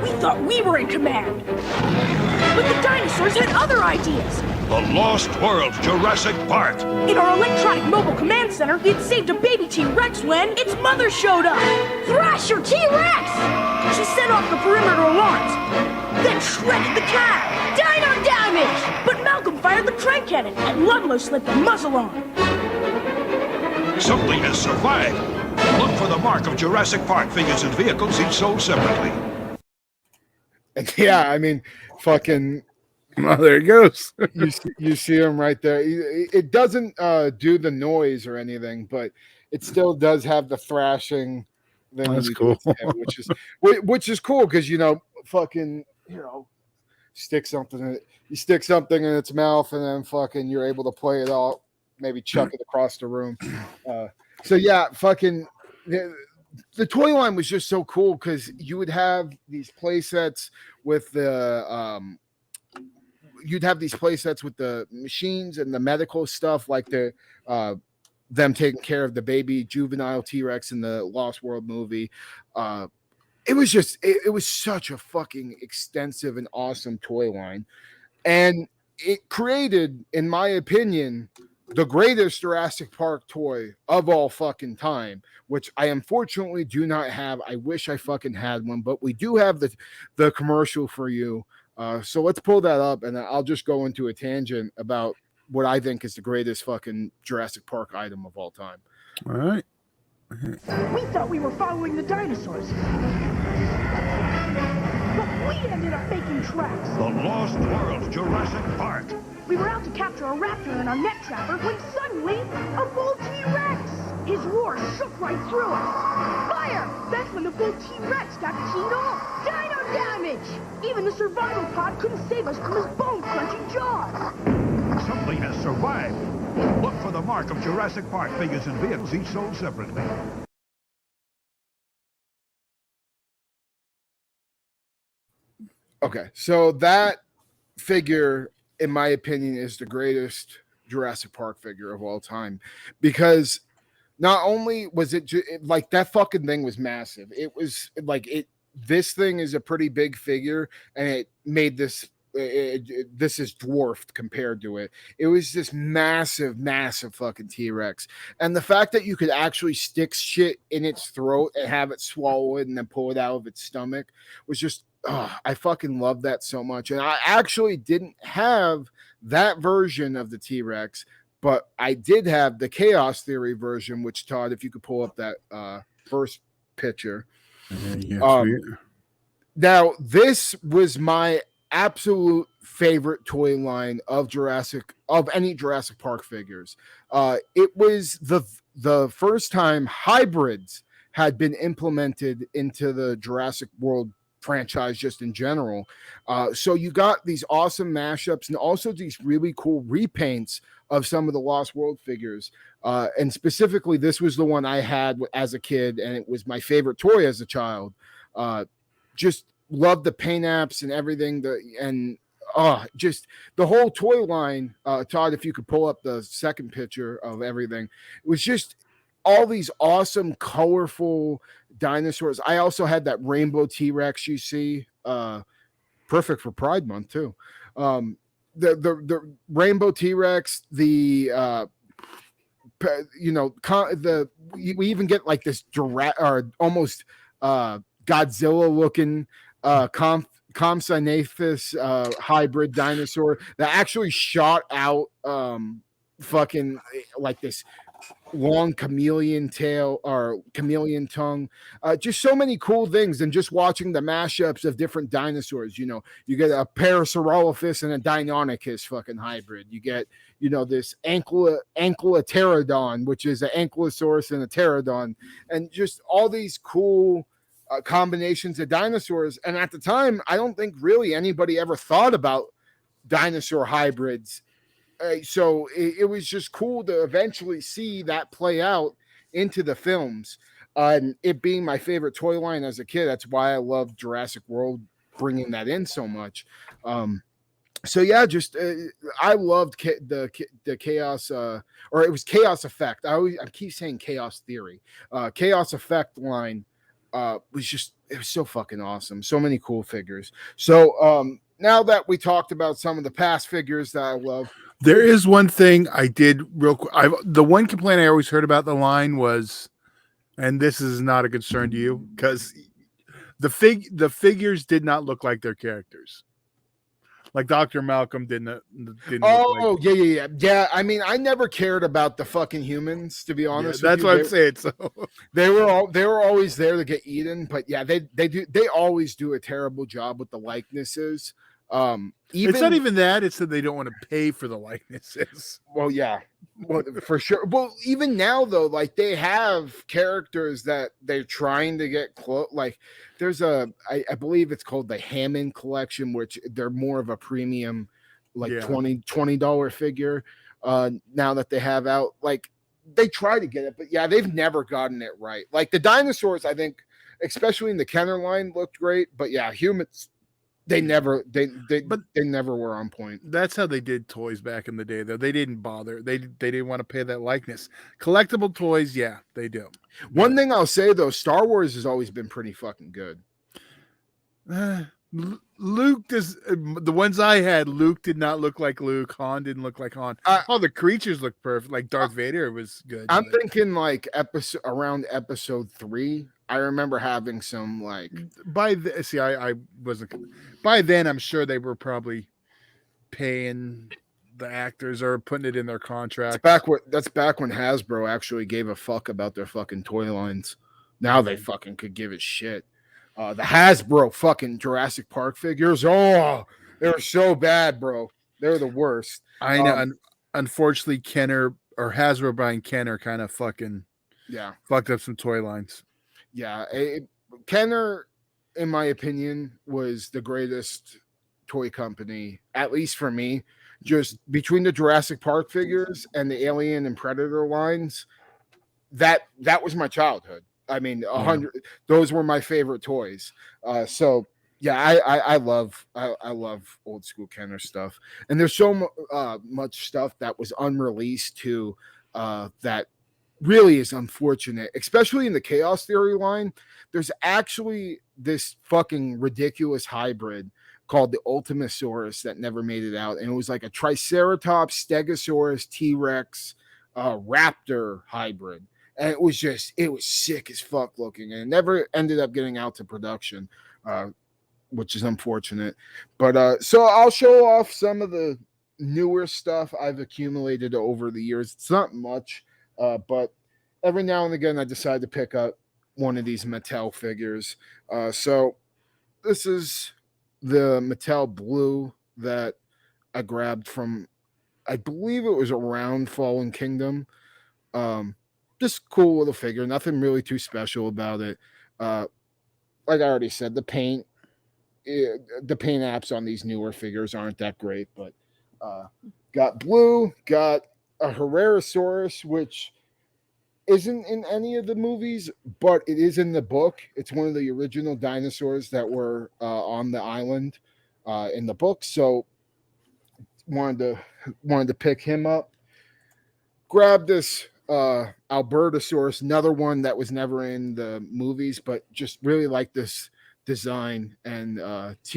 We thought we were in command, but the dinosaurs had other ideas. The Lost World Jurassic Park. In our electronic mobile command center, it saved a baby T-Rex when its mother showed up. Thrasher T-Rex! She set off the perimeter alarms, then shredded the cow. Dino damage! But Malcolm fired the crank cannon, and Ludlow slipped the muzzle on. Something has survived. Look for the mark of Jurassic Park figures and vehicles each sold separately. Yeah, I mean, fucking. Oh, there it goes. you see him right there. It doesn't do the noise or anything, but it still does have the thrashing. That's cool. Which is cool because, you know, fucking, you know, you stick something in its mouth, and then fucking you're able to play it all, maybe chuck it across the room. So yeah, fucking the toy line was just so cool because you would have these play sets with the machines and the medical stuff, like them taking care of the baby juvenile T-Rex in the Lost World movie. It was such a fucking extensive and awesome toy line, and it created, in my opinion, the greatest Jurassic Park toy of all fucking time, which I unfortunately do not have. I wish I fucking had one, but we do have the commercial for you. So let's pull that up, and I'll just go into a tangent about what I think is the greatest fucking Jurassic Park item of all time. All right. We thought we were following the dinosaurs, but we ended up making tracks. The Lost World Jurassic Park. We were out to capture a raptor in our net trapper when suddenly a bull T-Rex! His roar shook right through us. Fire! That's when the bull T-Rex got keyed off. Dino damage! Even the survival pod couldn't save us from his bone-crunching jaws. Something has survived. Look for the mark of Jurassic Park figures and vehicles each sold separately. Okay, so that figure, in my opinion, is the greatest Jurassic Park figure of all time, because not only was it like that fucking thing was massive. It was like this thing is a pretty big figure, and it made this this is dwarfed compared to it. It was this massive fucking T-Rex, and the fact that you could actually stick shit in its throat and have it swallow it and then pull it out of its stomach was just, I fucking love that so much. And I actually didn't have that version of the T-Rex, but I did have the Chaos Theory version, which, Todd, if you could pull up that first picture. Now, this was my absolute favorite toy line of any Jurassic Park figures. It was the first time hybrids had been implemented into the Jurassic World franchise just in general. So you got these awesome mashups and also these really cool repaints of some of the Lost World figures. And specifically, this was the one I had as a kid, and it was my favorite toy as a child. Just loved the paint apps and everything. Just the whole toy line. Todd, if you could pull up the second picture of everything, it was just all these awesome, colorful dinosaurs. I also had that rainbow T-Rex you see, perfect for Pride Month too. The rainbow T-Rex, we even get like this almost Godzilla looking Compsognathus hybrid dinosaur that actually shot out fucking like this long chameleon tail or chameleon tongue. Just so many cool things. And just watching the mashups of different dinosaurs, you get a Parasaurolophus and a Deinonychus fucking hybrid. You get, this Ankyloterodon, which is an Ankylosaurus and a pterodon, and just all these cool combinations of dinosaurs. And at the time, I don't think really anybody ever thought about dinosaur hybrids. So it was just cool to eventually see that play out into the films. And it being my favorite toy line as a kid, that's why I love Jurassic World bringing that in so much. So yeah, just I loved the Chaos, or it was Chaos Effect. I keep saying Chaos Theory. Chaos Effect line it was so fucking awesome. So many cool figures. So now that we talked about some of the past figures that I love, there is one thing I did real quick. The one complaint I always heard about the line was, and this is not a concern to you, because the figures did not look like their characters. Like Dr. Malcolm didn't. Oh, yeah. I mean, I never cared about the fucking humans, to be honest. That's what I'm saying. So they were always there to get eaten, but yeah, they always do a terrible job with the likenesses. It's not even that, it's that they don't want to pay for the likenesses. Well, yeah, for sure. Well, even now though, like they have characters that they're trying to get close. Like there's I believe it's called the Hammond collection, which they're more of a premium, like $20 figure. Now that they have out, like they try to get it, but yeah, they've never gotten it right. Like the dinosaurs, I think, especially in the Kenner line, looked great, but yeah, humans. They never were on point. That's how they did toys back in the day, though. They didn't bother. They didn't want to pay that likeness. Collectible toys, yeah, they do. One thing I'll say though, Star Wars has always been pretty fucking good. Luke does. The ones I had, Luke did not look like Luke. Han didn't look like Han. All the creatures looked perfect. Like Darth Vader was good. I'm thinking like around episode 3. I remember having some like I wasn't by then. I'm sure they were probably paying the actors or putting it in their contract. That's back when Hasbro actually gave a fuck about their fucking toy lines. Now they fucking could give a shit. The Hasbro fucking Jurassic Park figures. Oh, they were so bad, bro. They're the worst. I know. Unfortunately, Kenner or Hasbro buying Kenner kind of fucking fucked up some toy lines. Yeah, Kenner, in my opinion, was the greatest toy company, at least for me. Just between the Jurassic Park figures and the Alien and Predator lines, that was my childhood. I mean, 100. Those were my favorite toys. So yeah, I love old school Kenner stuff, and there's so much stuff that was unreleased too. That really is unfortunate, especially in the Chaos Theory line. There's actually this fucking ridiculous hybrid called the Ultimasaurus that never made it out, and it was like a Triceratops, Stegosaurus, T-Rex, Raptor hybrid, and it was sick as fuck looking, and it never ended up getting out to production, which is unfortunate. But so I'll show off some of the newer stuff I've accumulated over the years. It's not much, but every now and again I decide to pick up one of these Mattel figures. So this is the Mattel Blue that I grabbed from, I believe it was around Fallen Kingdom. Just cool little figure, nothing really too special about it. Like I already said, the paint apps on these newer figures aren't that great, but got Blue, got a Herrerasaurus, which isn't in any of the movies, but it is in the book. It's one of the original dinosaurs that were on the island in the book. So wanted to pick him up. Grab this Albertosaurus, another one that was never in the movies, but just really like this design, and it's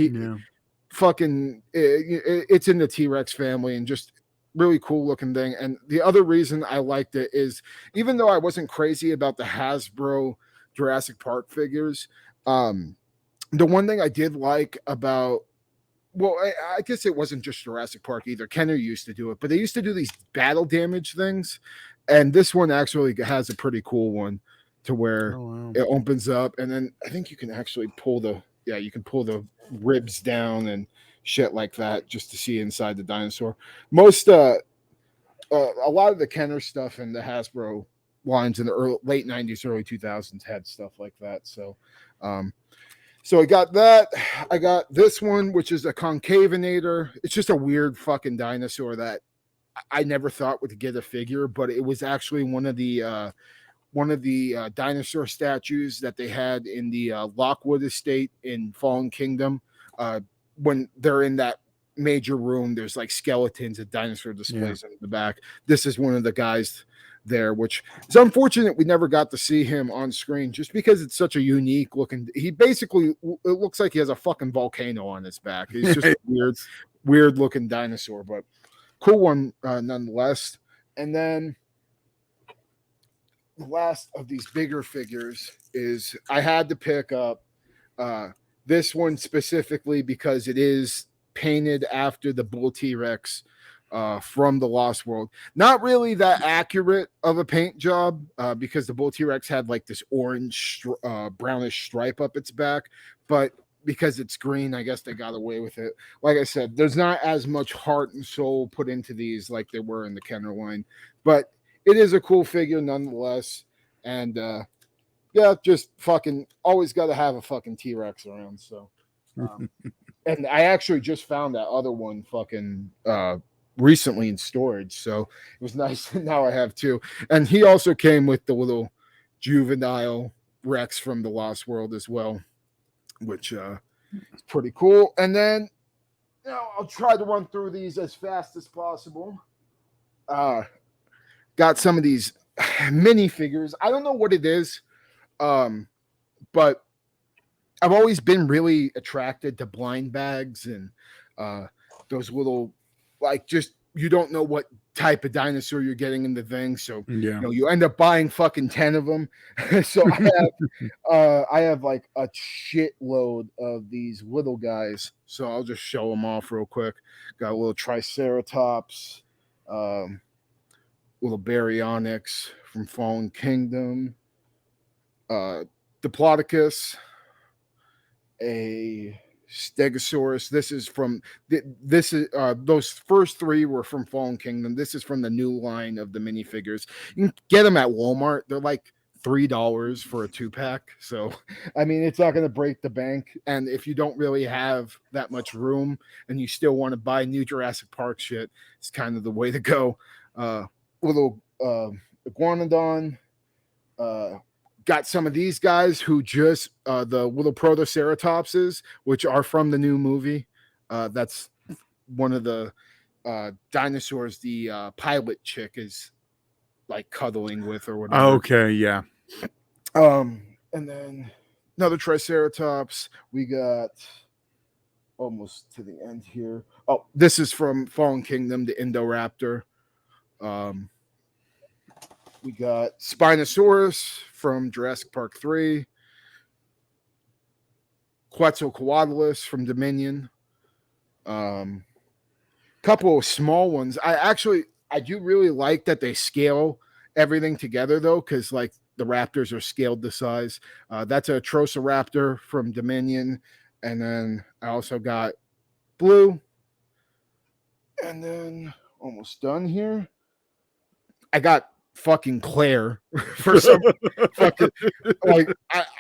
in the T-Rex family, and just really cool looking thing. And the other reason I liked it is, even though I wasn't crazy about the Hasbro Jurassic Park figures, the one thing I did like about, well, I guess it wasn't just Jurassic Park either. Kenner used to do it, but they used to do these battle damage things, and this one actually has a pretty cool one to where it opens up, and then I think you can actually pull the ribs down and shit like that just to see inside the dinosaur. Most a lot of the Kenner stuff and the Hasbro lines in the late 90s, early 2000s had stuff like that. So so I got that. I got this one, which is a Concavinator. It's just a weird fucking dinosaur that I never thought would get a figure, but it was actually one of the dinosaur statues that they had in the Lockwood estate in Fallen Kingdom. When they're in that major room, there's like skeletons and dinosaur displays in the back. This is one of the guys there, which is unfortunate we never got to see him on screen, just because it's such a unique looking. He basically, it looks like he has a fucking volcano on his back. He's just a weird looking dinosaur, but cool one nonetheless. And then the last of these bigger figures is, I had to pick up this one specifically because it is painted after the Bull T-Rex from the Lost World. Not really that accurate of a paint job because the Bull T-Rex had like this orange brownish stripe up its back, but because it's green, I guess they got away with it. Like I said, there's not as much heart and soul put into these like there were in the Kenner line, but it is a cool figure nonetheless. And yeah, just fucking always got to have a fucking T-Rex around. So, and I actually just found that other one fucking recently in storage. So it was nice. Now I have two. And he also came with the little juvenile Rex from the Lost World as well, which is pretty cool. And then, you know, I'll try to run through these as fast as possible. Got some of these mini figures. I don't know what it is, but I've always been really attracted to blind bags and those little, like, just, you don't know what type of dinosaur you're getting in the thing. So, you know, you end up buying fucking 10 of them. So I have like a shitload of these little guys. So I'll just show them off real quick. Got a little Triceratops, little Baryonyx from Fallen Kingdom, Diplodocus, a Stegosaurus. This is those first three were from Fallen Kingdom. This is from the new line of the minifigures. You can get them at Walmart. They're like $3 for a 2-pack. So, I mean, it's not going to break the bank. And if you don't really have that much room and you still want to buy new Jurassic Park shit, it's kind of the way to go. Little Iguanodon. Got some of these guys who just the little Protoceratopses, which are from the new movie. That's one of the dinosaurs the pilot chick is like cuddling with or whatever. Okay, yeah. And then another Triceratops. We got almost to the end here. Oh, this is from Fallen Kingdom, the Indoraptor. We got Spinosaurus from Jurassic Park 3. Quetzalcoatlus from Dominion. Couple of small ones. I do really like that they scale everything together though, because like the raptors are scaled to size. That's a Troceraptor from Dominion, and then I also got Blue, and then almost done here. I got fucking Claire for some fucking like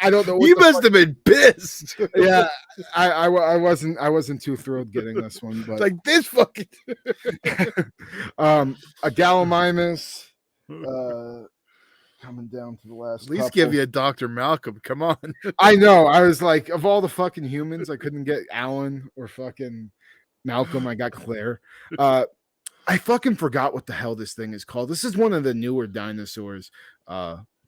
I don't know. What You must have been pissed. Yeah, I wasn't too thrilled getting this one, but Like this fucking a Gallimimus coming down to the last. at least couple. give you a Dr. Malcolm. Come on. I know. I was like, of all the fucking humans, I couldn't get Alan or fucking Malcolm. I got Claire. I fucking forgot what the hell this thing is called. This is one of the newer dinosaurs.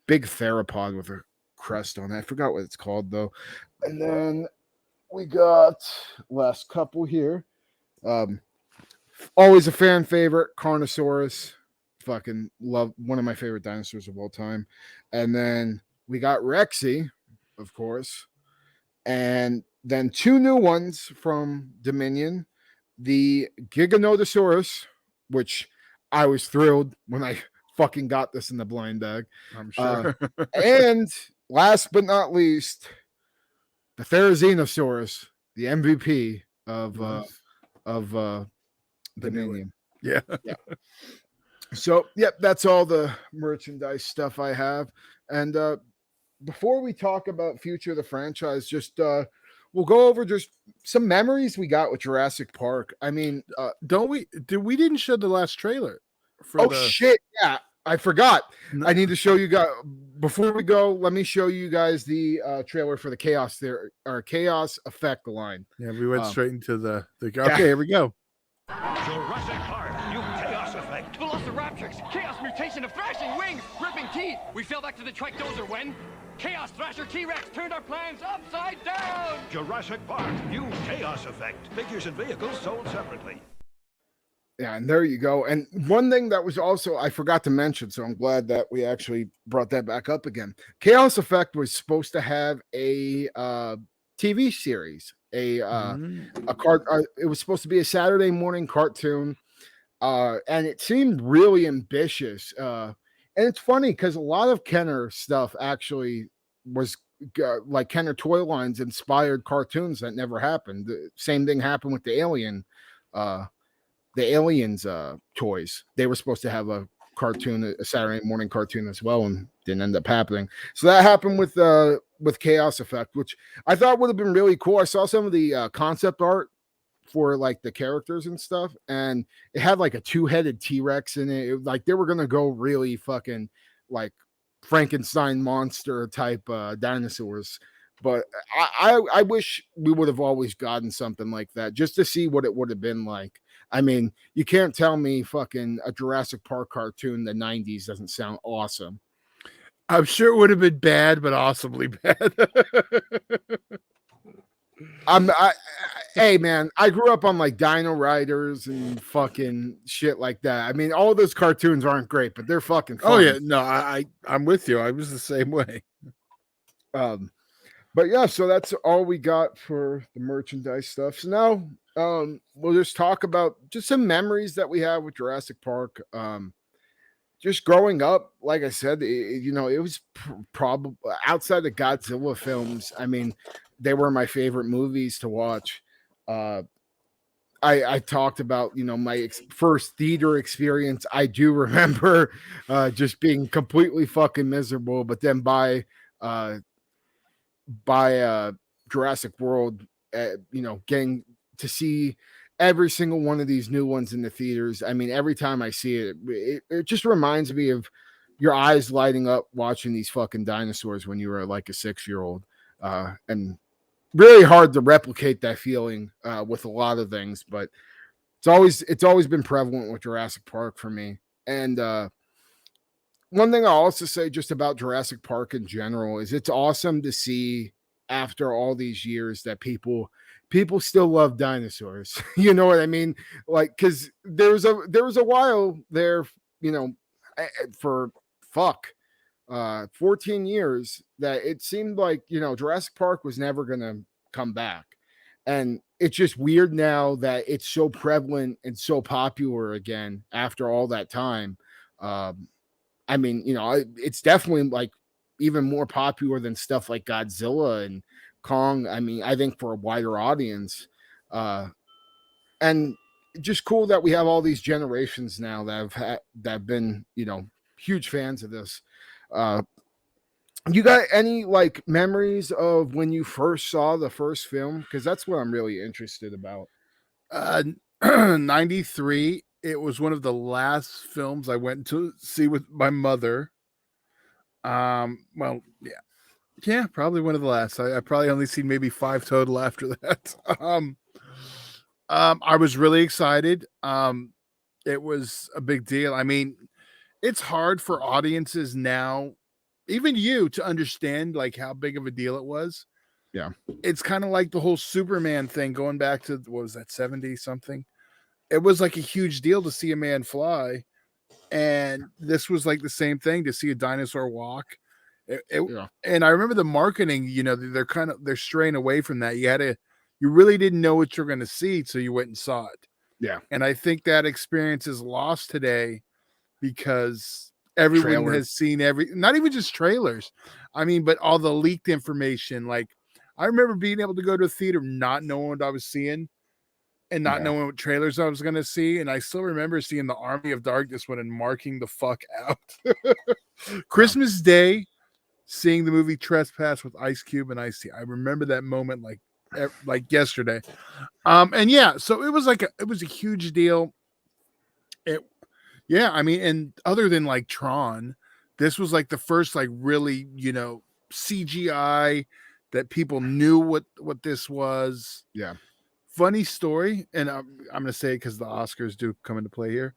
Big theropod with a crest on it. I forgot what it's called though. And then we got last couple here. Always a fan favorite, Carnosaurus. Fucking love, one of my favorite dinosaurs of all time. And then we got Rexy, of course. And then two new ones from Dominion. The Giganotosaurus, which I was thrilled when I fucking got this in the blind bag. I'm sure. And last but not least, the Therizinosaurus, the MVP of Dominion. Yeah. So, yep, that's all the merchandise stuff I have. And before we talk about future of the franchise, just we'll go over just some memories we got with Jurassic Park. I mean, we didn't show the last trailer for shit. Yeah, I forgot. I need to show you guys before we go. Let me show you guys the trailer for the Chaos Chaos Effect line. Yeah, we went straight into the okay, here we go. Jurassic Park, new Chaos Effect. Velociraptors, Chaos mutation of thrashing wings, gripping teeth. We fell back to the trichdozer when Chaos Thrasher T-Rex turned our plans upside down. Jurassic Park, new Chaos Effect. Figures and vehicles sold separately. Yeah, and there you go. And one thing that was also I forgot to mention, so I'm glad that we actually brought that back up again. Chaos Effect was supposed to have a TV series, it was supposed to be a Saturday morning cartoon, and it seemed really ambitious. And it's funny because a lot of Kenner stuff actually was like Kenner toy lines inspired cartoons that never happened. The same thing happened with the Aliens toys. They were supposed to have a cartoon, a Saturday morning cartoon as well, and didn't end up happening. So that happened with Chaos Effect, which I thought would have been really cool. I saw some of the concept art for like the characters and stuff, and it had like a two-headed T-Rex in it. Like they were gonna go really fucking like Frankenstein monster type dinosaurs. But I wish we would have always gotten something like that just to see what it would have been like. I mean, you can't tell me fucking a Jurassic Park cartoon in the 90s doesn't sound awesome. I'm sure it would have been bad, but awesomely bad. Hey man, I grew up on like Dino Riders and fucking shit like that. I mean, all those cartoons aren't great, but they're fucking fun. Oh yeah, no, I'm with you. I was the same way. But yeah, so that's all we got for the merchandise stuff. So now we'll just talk about just some memories that we have with Jurassic Park. Just growing up, like I said, it was probably outside the Godzilla films. I mean, they were my favorite movies to watch. I talked about, my first theater experience. I do remember just being completely fucking miserable, but then by Jurassic World, getting to see every single one of these new ones in the theaters. I mean, every time I see it just reminds me of your eyes lighting up watching these fucking dinosaurs when you were like a 6-year-old. And really hard to replicate that feeling with a lot of things, but it's always been prevalent with Jurassic Park for me. And one thing I'll also say just about Jurassic Park in general is it's awesome to see after all these years that people people still love dinosaurs. You know what I mean? Like, because there was a while there, you know, for 14 years that it seemed like, you know, Jurassic Park was never gonna come back. And it's just weird now that it's so prevalent and so popular again after all that time. I mean, you know, it's definitely like even more popular than stuff like Godzilla and Kong. I mean, I think for a wider audience. And just cool that we have all these generations now that have been, you know, huge fans of this. You got any like memories of when you first saw the first film? Because that's what I'm really interested about. 93. It was one of the last films I went to see with my mother. Well, yeah, probably one of the last. I probably only seen maybe 5 total after that. I was really excited. It was a big deal. I mean, it's hard for audiences now, even you, to understand like how big of a deal it was. Yeah. It's kind of like the whole Superman thing going back to, what was that, 70 something? It was like a huge deal to see a man fly. And this was like the same thing, to see a dinosaur walk. Yeah. And I remember the marketing, you know, they're straying away from that. You really didn't know what you're going to see, so you went and saw it. Yeah. And I think that experience is lost today because everyone has seen not even just trailers. I mean, but all the leaked information. Like, I remember being able to go to a theater, not knowing what I was seeing and not knowing what trailers I was going to see. And I still remember seeing the Army of Darkness one and marking the fuck out. Christmas Day, seeing the movie Trespass with Ice Cube and Ice-T. I remember that moment like yesterday. And yeah, so it was a huge deal. I mean, and other than like Tron, this was like the first like really, you know, CGI that people knew what this was. Yeah. Funny story, and I'm going to say it because the Oscars do come into play here.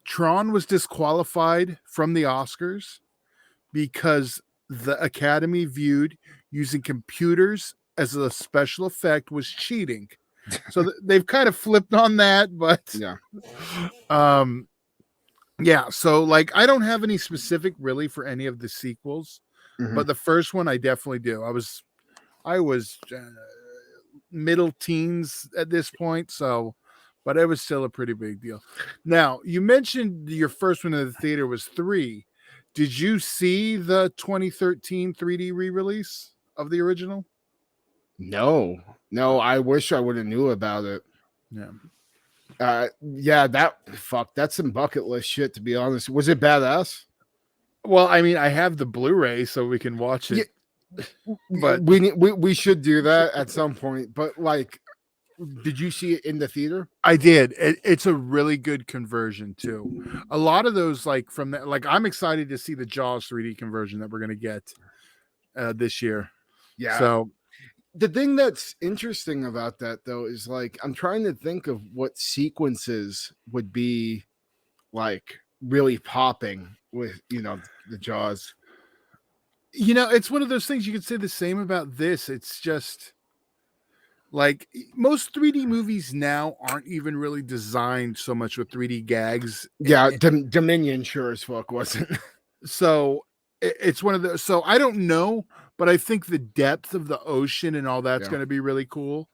Tron was disqualified from the Oscars because the Academy viewed using computers as a special effect was cheating. So they've kind of flipped on that, but yeah. So like, I don't have any specific really for any of the sequels, but the first one I definitely do. I was middle teens at this point, but it was still a pretty big deal. Now, you mentioned your first one in the theater was 3. Did you see the 2013 3D re-release of the original? No, I wish I would have knew about it. Yeah. That's some bucket list shit, to be honest. Was it badass? Well, I mean, I have the Blu-ray so we can watch it. But we should do that at some point. But like, did you see it in the theater? I did. It's a really good conversion too. A lot of those, like from that, like I'm excited to see the Jaws 3D conversion that we're gonna get this year. Yeah. So the thing that's interesting about that though is like I'm trying to think of what sequences would be like really popping with, you know, the Jaws. You know, it's one of those things you could say the same about this. It's just like most 3D movies now aren't even really designed so much with 3D gags. Yeah, Dominion sure as fuck wasn't. So it's one of those. So I don't know, but I think the depth of the ocean and all that's going to be really cool.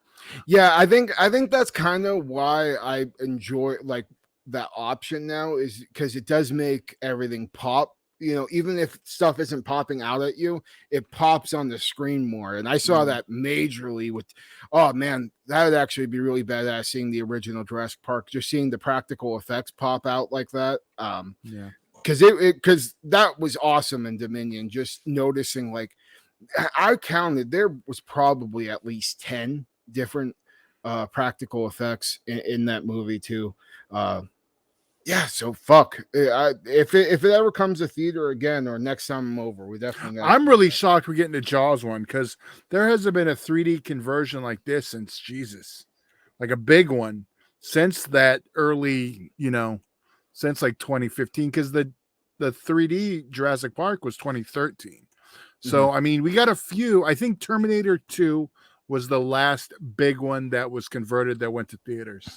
Yeah, I think that's kind of why I enjoy like that option now, is because it does make everything pop. You know, even if stuff isn't popping out at you, it pops on the screen more. And I saw that majorly with, oh man, that would actually be really badass seeing the original Jurassic Park, just seeing the practical effects pop out like that. Because that was awesome in Dominion. Just noticing, like, I counted, there was probably at least 10 different practical effects in that movie too. Yeah, so fuck. If it ever comes to theater again or next time I'm over, we definitely got. I'm really shocked we're getting the Jaws one, because there hasn't been a 3D conversion like this since Jesus, like a big one since that early, you know, since like 2015, because the 3D Jurassic Park was 2013. So I mean, we got a few. I think Terminator 2 was the last big one that was converted that went to theaters.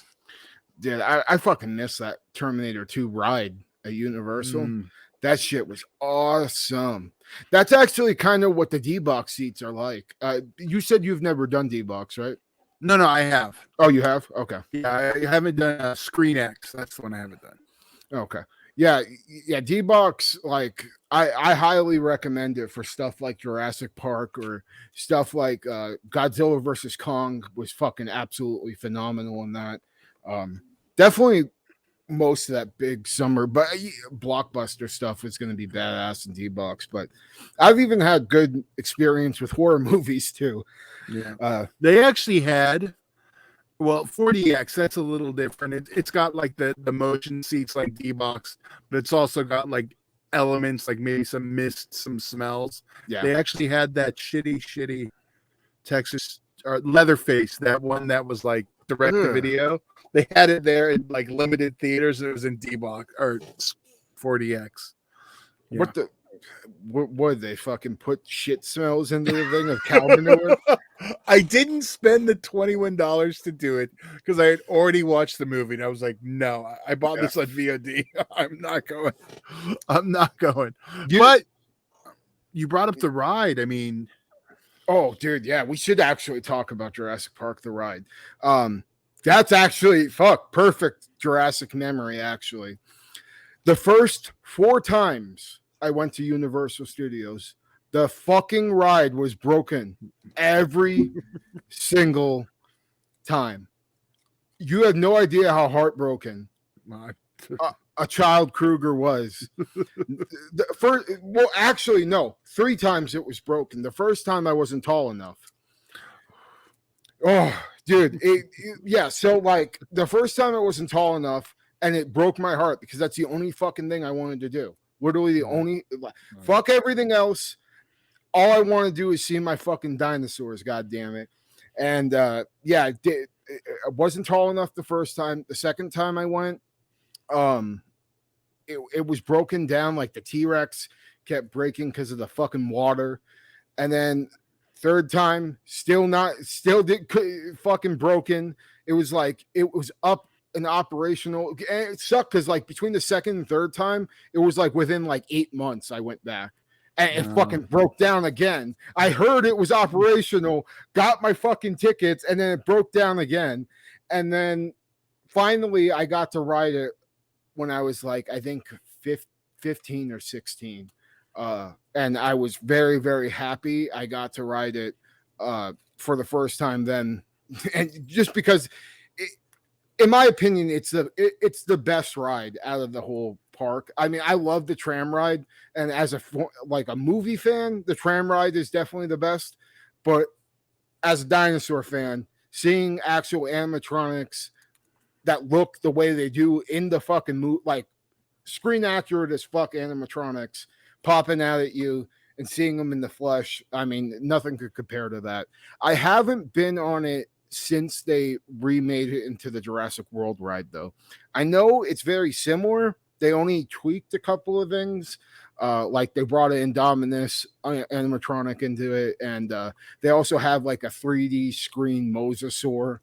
Dude, I fucking miss that Terminator 2 ride at Universal. That shit was awesome. That's actually kind of what the D-Box seats are like. You said you've never done D-Box, right? No, I have. Oh, you have? Okay. Yeah, I haven't done Screen X. That's the one I haven't done. Okay. Yeah, D-Box, like, I highly recommend it for stuff like Jurassic Park or stuff like Godzilla versus Kong was fucking absolutely phenomenal in that. Definitely most of that big summer, but blockbuster stuff is going to be badass in D-Box. But I've even had good experience with horror movies too. Yeah, they actually had 4DX. That's a little different. It's got like the motion seats like D-Box, but it's also got like elements like maybe some mist, some smells. Yeah, they actually had that shitty Texas or Leatherface, that one that was like direct to video. They had it there in like limited theaters. It was in D-Box or 4DX. Yeah. What did they fucking put shit smells into the thing of cow manure? I didn't spend the $21 to do it because I had already watched the movie and I was like, no, I bought this on VOD. I'm not going. But you brought up the ride. I mean, oh, dude, yeah, we should actually talk about Jurassic Park, the ride. That's actually perfect Jurassic memory, actually. The first 4 times I went to Universal Studios, the fucking ride was broken every single time. You have no idea how heartbroken a child Kruger was. Actually, no, 3 times it was broken. The first time I wasn't tall enough. Oh, dude. So like the first time I wasn't tall enough and it broke my heart because that's the only fucking thing I wanted to do. Literally the only fuck everything else. All I want to do is see my fucking dinosaurs, god damn it. And I wasn't tall enough the first time. The second time I went, it was broken down, like the T-Rex kept breaking because of the fucking water. And then third time, still fucking broken. It was like it was up and operational. And it sucked because like between the second and third time, it was like within like 8 months I went back. And it fucking broke down again. I heard it was operational, got my fucking tickets, and then it broke down again. And then finally I got to ride it when I was like, I think 15 or 16. And I was very, very happy I got to ride it for the first time then. And just because, in my opinion, it's the best ride out of the whole park. I mean, I love the tram ride, and as a movie fan, the tram ride is definitely the best. But as a dinosaur fan, seeing actual animatronics that look the way they do in the fucking movie, like screen accurate as fuck animatronics popping out at you and seeing them in the flesh, I mean, nothing could compare to that. I haven't been on it since they remade it into the Jurassic World ride, though. I know it's very similar. They only tweaked a couple of things. Like they brought an Indominus animatronic into it, and they also have like a 3D screen mosasaur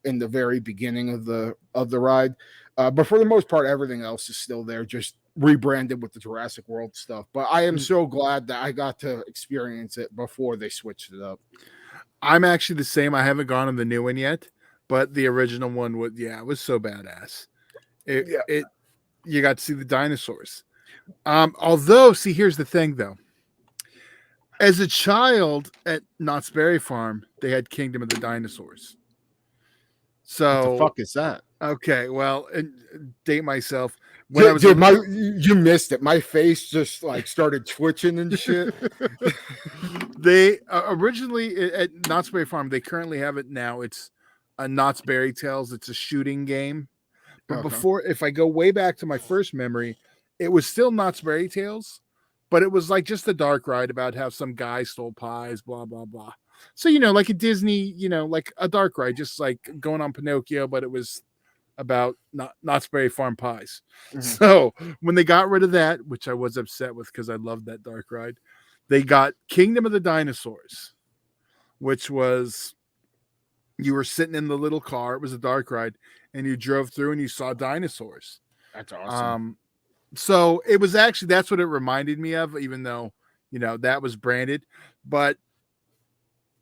in the very beginning of the ride. But for the most part, everything else is still there, just rebranded with the Jurassic World stuff. But I am so glad that I got to experience it before they switched it up. I'm actually the same. I haven't gone on the new one yet, but the original one it was so badass. You got to see the dinosaurs. Although, see, here's the thing though. As a child at Knott's Berry Farm, they had Kingdom of the Dinosaurs. So what the fuck is that? Okay, well, date myself. You missed it. My face just like started twitching and shit. They originally at Knott's Berry Farm, they currently have it now. It's a Knott's Berry Tales. It's a shooting game. But before, if I go way back to my first memory, it was still Knott's Berry Tales, but it was like just a dark ride about how some guy stole pies, blah, blah, blah. So, like a Disney, like a dark ride, just like going on Pinocchio, but it was about Knott's Berry Farm pies. Mm-hmm. So when they got rid of that, which I was upset with because I loved that dark ride, they got Kingdom of the Dinosaurs, which was you were sitting in the little car. It was a dark ride, and you drove through and you saw dinosaurs. That's awesome. So it was actually, that's what it reminded me of, even though, you know, that was branded. But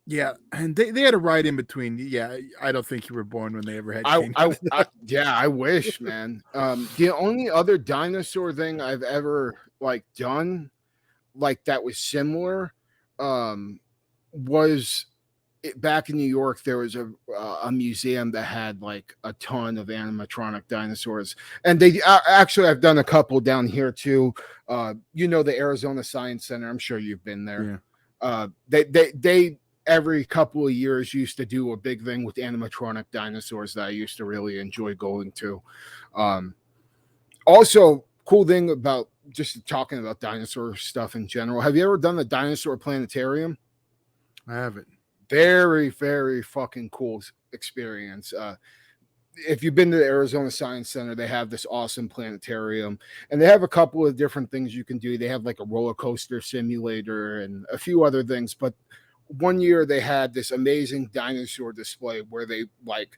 yeah, and they had a ride in between. Yeah, I don't think you were born when they ever had King. Yeah, I wish, man. The only other dinosaur thing I've ever like done like that was similar was back in New York. There was a museum that had like a ton of animatronic dinosaurs, and they actually I've done a couple down here too. You know, the Arizona Science Center. I'm sure you've been there. Yeah. They every couple of years used to do a big thing with animatronic dinosaurs that I used to really enjoy going to. Also, cool thing about just talking about dinosaur stuff in general. Have you ever done the dinosaur planetarium? I haven't. Very, very fucking cool experience. If you've been to the Arizona Science Center, they have this awesome planetarium, and they have a couple of different things you can do. They have like a roller coaster simulator and a few other things, but one year they had this amazing dinosaur display where they like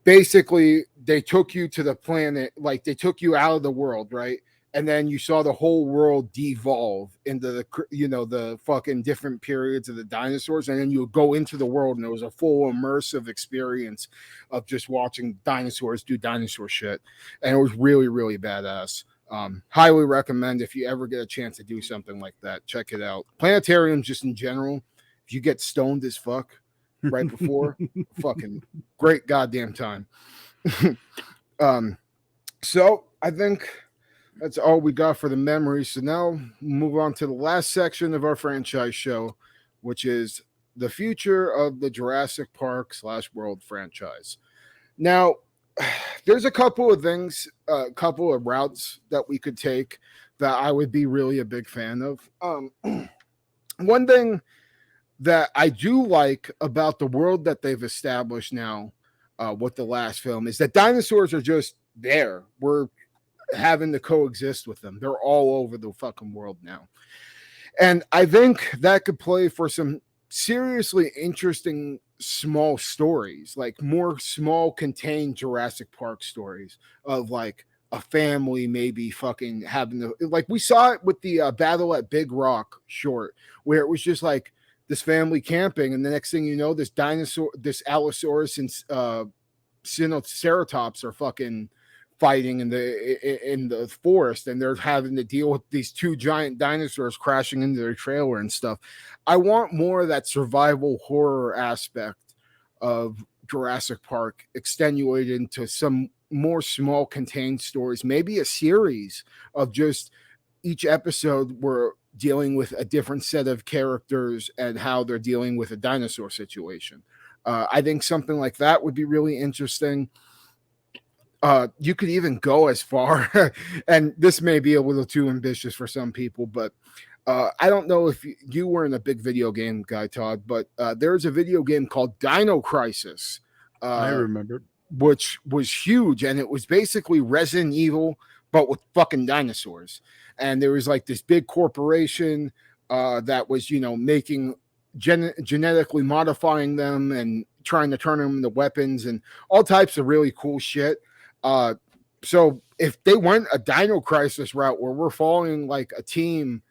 basically they took you to the planet, like they took you out of the world, right? And then you saw the whole world devolve into the, you know, the fucking different periods of the dinosaurs. And then you would go into the world, and it was a full immersive experience of just watching dinosaurs do dinosaur shit. And it was really, really badass. Highly recommend if you ever get a chance to do something like that. Check it out. Planetariums just in general. If you get stoned as fuck right before, fucking great goddamn time. So I think that's all we got for the memories. So now move on to the last section of our franchise show, which is the future of the Jurassic Park / World franchise. Now, there's a couple of things, a couple of routes that we could take that I would be really a big fan of. One thing that I do like about the world that they've established now with the last film is that dinosaurs are just there. We're having to coexist with them. They're all over the fucking world now. And I think that could play for some seriously interesting small stories, like more small contained Jurassic Park stories of like a family maybe fucking having to, like we saw it with the Battle at Big Rock short, where it was just like this family camping, and the next thing you know, this dinosaur, this Allosaurus and Sinoceratops are fucking fighting in the forest, and they're having to deal with these two giant dinosaurs crashing into their trailer and stuff. I want more of that survival horror aspect of Jurassic Park extenuated into some more small contained stories, maybe a series of just each episode we're dealing with a different set of characters and how they're dealing with a dinosaur situation. I think something like that would be really interesting. You could even go as far, and this may be a little too ambitious for some people, but I don't know if you weren't a big video game guy, Todd, but there's a video game called Dino Crisis. I remember. Which was huge, and it was basically Resident Evil, but with fucking dinosaurs. And there was like this big corporation that was, you know, making genetically modifying them and trying to turn them into weapons and all types of really cool shit. So if they went a Dino Crisis route where we're following like a team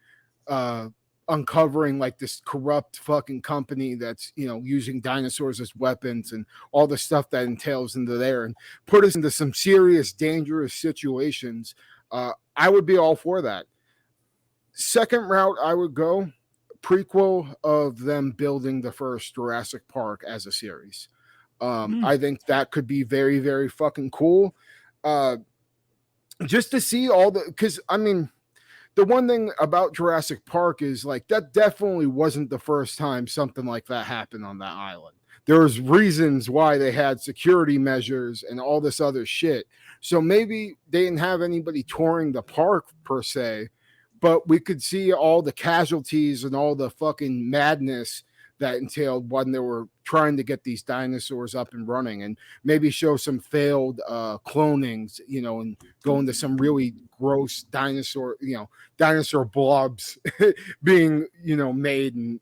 uncovering like this corrupt fucking company that's, you know, using dinosaurs as weapons and all the stuff that entails into there and put us into some serious dangerous situations, I would be all for that. Second route I would go, prequel of them building the first Jurassic Park as a series. I think that could be very, very fucking cool. Just to see all the, because I mean, the one thing about Jurassic Park is like that definitely wasn't the first time something like that happened on that island. There was reasons why they had security measures and all this other shit. So maybe they didn't have anybody touring the park per se, but we could see all the casualties and all the fucking madness that entailed when they were trying to get these dinosaurs up and running, and maybe show some failed clonings, you know, and go into some really gross dinosaur blobs being, you know, made and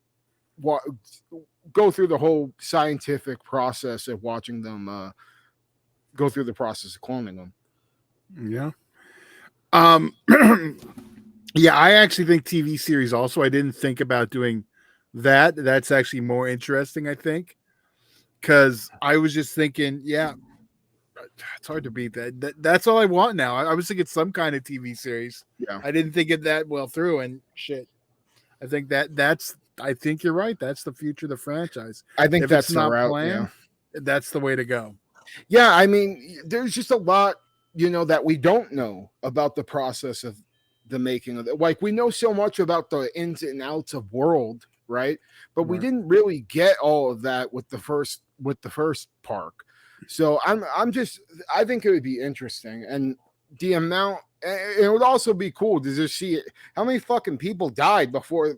go through the whole scientific process of watching them go through the process of cloning them. Yeah. Yeah, I actually think TV series also. I didn't think about doing that. That's actually more interesting, I think. Because I was just thinking, yeah, it's hard to beat that. That's all I want now. I was thinking some kind of TV series. Yeah. I didn't think it that well through, and shit. I think I think you're right. That's the future of the franchise. I think If that's it's the not route. planned, that's the way to go. Yeah, I mean, there's just a lot, that we don't know about the process of the making of it. Like, we know so much about the ins and outs of World, right? But we Right. didn't really get all of that with the first park. So I think it would be interesting, and the amount. It would also be cool to just see how many fucking people died before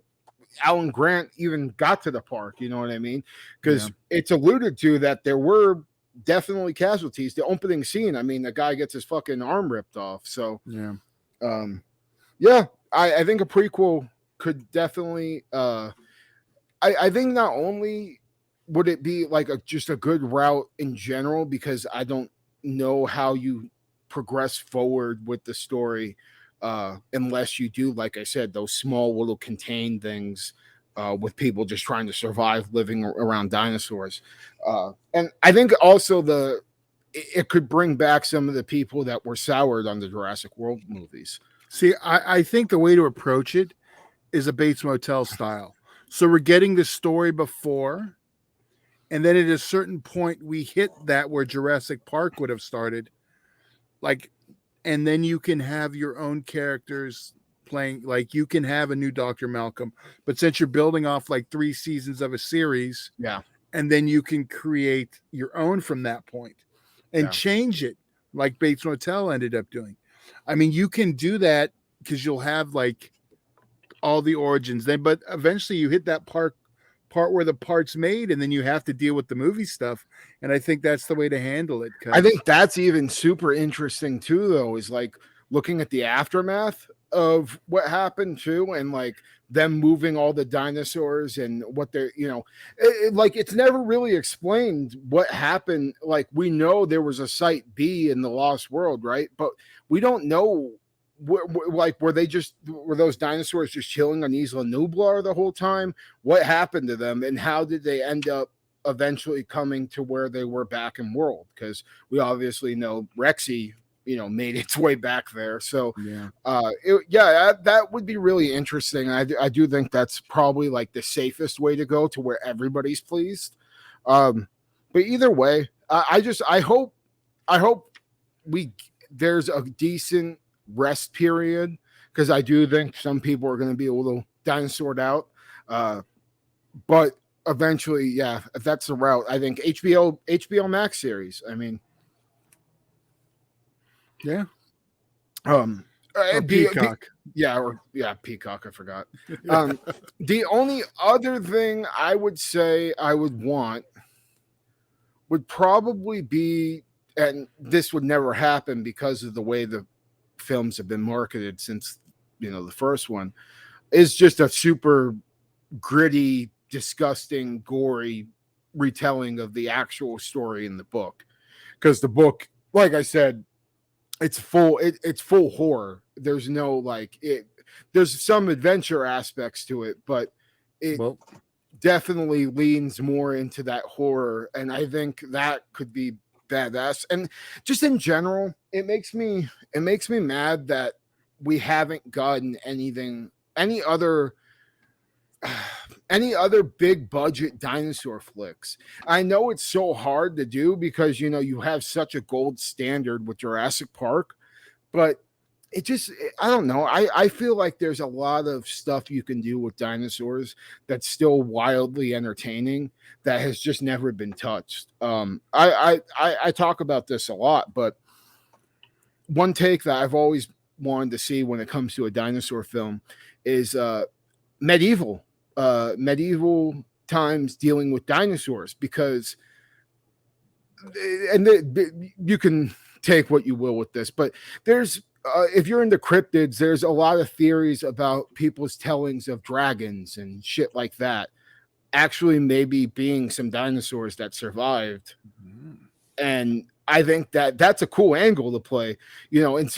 Alan Grant even got to the park. You know what I mean? Because it's alluded to that there were definitely casualties. The opening scene, I mean, the guy gets his fucking arm ripped off. So Yeah. I think a prequel could definitely I think not only would it be like just a good route in general, because I don't know how you progress forward with the story unless you do, like I said, those small little contained things with people just trying to survive living around dinosaurs. And I think also it could bring back some of the people that were soured on the Jurassic World movies. See, I think the way to approach it is a Bates Motel style. So we're getting the story before, and then at a certain point we hit that where Jurassic Park would have started. And then you can have your own characters playing, like you can have a new Dr. Malcolm, but since you're building off like 3 seasons of a series, and then you can create your own from that point and change it like Bates Motel ended up doing. I mean, you can do that because you'll have like all the origins then, but eventually you hit that part where the part's made, and then you have to deal with the movie stuff. And I think that's the way to handle it. I think that's even super interesting too, though, is like looking at the aftermath of what happened too, and like them moving all the dinosaurs and what they're, like it's never really explained what happened. Like, we know there was a Site B in the Lost World, right? But we don't know were those dinosaurs just chilling on Isla Nublar the whole time? What happened to them, and how did they end up eventually coming to where they were back in World? Because we obviously know Rexy, made its way back there. So that would be really interesting. I do think that's probably like the safest way to go to where everybody's pleased. But either way, I hope there's a decent rest period, because I do think some people are going to be a little dinosaured out. But eventually, if that's the route, I think HBO Max series. I mean, Peacock. Peacock. I forgot. The only other thing I would say I would want would probably be, and this would never happen because of the way the films have been marketed since the first one, is just a super gritty, disgusting, gory retelling of the actual story in the book. Because the book, like I said, it's full horror. There's no there's some adventure aspects to it, but it definitely leans more into that horror, and I think that could be badass. And just in general, it makes me mad that we haven't gotten any other big budget dinosaur flicks. I know it's so hard to do because you have such a gold standard with Jurassic Park, but I don't know. I feel like there's a lot of stuff you can do with dinosaurs that's still wildly entertaining that has just never been touched. I talk about this a lot, but one take that I've always wanted to see when it comes to a dinosaur film is medieval times dealing with dinosaurs, because you can take what you will with this, but there's if you're into cryptids, there's a lot of theories about people's tellings of dragons and shit like that. actually maybe being some dinosaurs that survived. And I think that that's a cool angle to play, and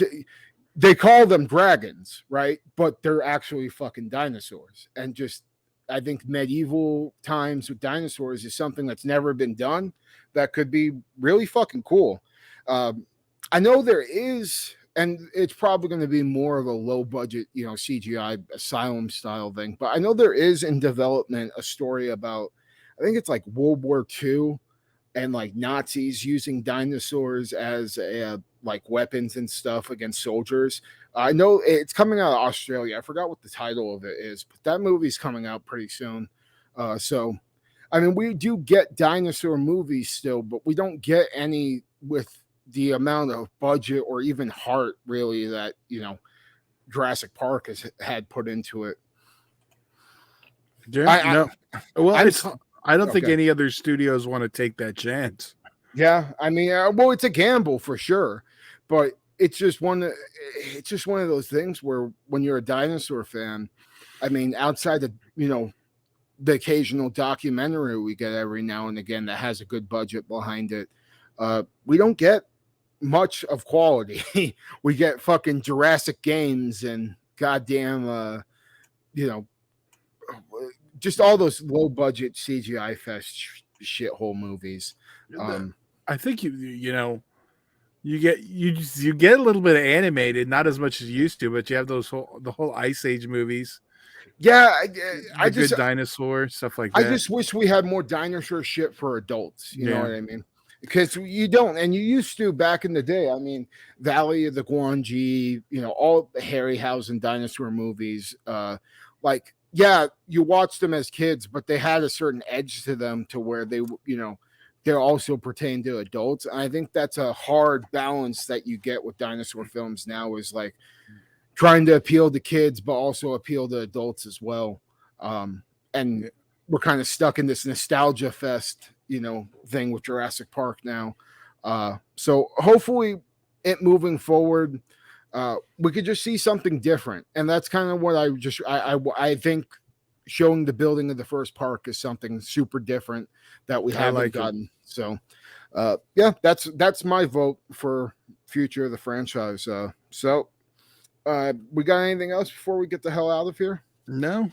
they call them dragons, right? But they're actually fucking dinosaurs. And just, I think medieval times with dinosaurs is something that's never been done that could be really fucking cool. I know there is, and it's probably going to be more of a low budget, CGI asylum style thing. But I know there is in development a story about, I think it's like World War II and like Nazis using dinosaurs as like weapons and stuff against soldiers. I know it's coming out of Australia. I forgot what the title of it is, but that movie's coming out pretty soon. So, I mean, we do get dinosaur movies still, but we don't get any with the amount of budget or even heart, really, that Jurassic Park has had put into it. Yeah, well, I don't think okay. any other studios want to take that chance. Yeah, I mean, well, it's a gamble for sure, but it's just one of those things where when you're a dinosaur fan, I mean, outside of the occasional documentary we get every now and again that has a good budget behind it, we don't get much of quality. We get fucking Jurassic games and goddamn just all those low budget CGI fest shithole movies. I think you get a little bit of animated, not as much as you used to, but you have the whole Ice Age movies. Yeah, I good just dinosaur stuff like that. I just wish we had more dinosaur shit for adults. You know what I mean? Because you don't, and you used to back in the day. I mean, Valley of the Guanji, all the Harryhausen dinosaur movies. Like, yeah, you watched them as kids, but they had a certain edge to them to where they, they're also pertain to adults. And I think that's a hard balance that you get with dinosaur films now, is like trying to appeal to kids, but also appeal to adults as well. And we're kind of stuck in this nostalgia fest, thing with Jurassic Park now. So hopefully it moving forward, we could just see something different. And that's kind of what I think showing the building of the first park is something super different that we haven't gotten. So yeah, that's my vote for future of the franchise. So we got anything else before we get the hell out of here? No.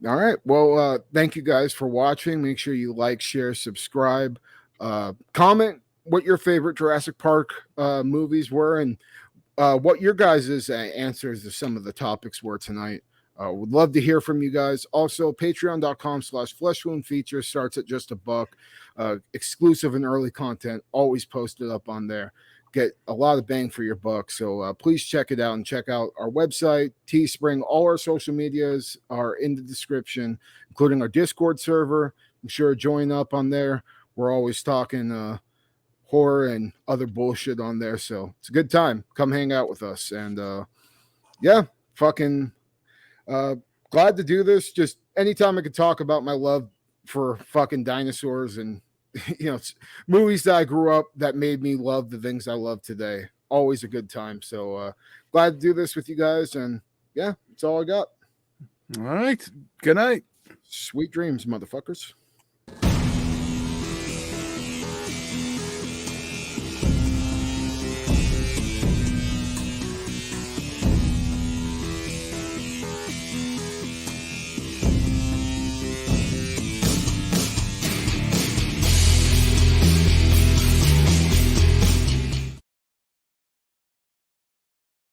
All right. Well, thank you guys for watching. Make sure you like, share, subscribe, comment what your favorite Jurassic Park movies were, and what your guys' answers to some of the topics were tonight. Would love to hear from you guys. Also, patreon.com/fleshwoundfeature starts at just $1. Exclusive and early content always posted up on there. Get a lot of bang for your buck. So please check it out, and check out our website, Teespring. All our social medias are in the description, including our Discord server. I'm sure join up on there. We're always talking horror and other bullshit on there. So it's a good time. Come hang out with us. And yeah, fucking glad to do this. Just anytime I could talk about my love for fucking dinosaurs and movies that I grew up that made me love the things I love today. Always a good time. So glad to do this with you guys. And yeah, that's all I got. All right. Good night. Sweet dreams, motherfuckers.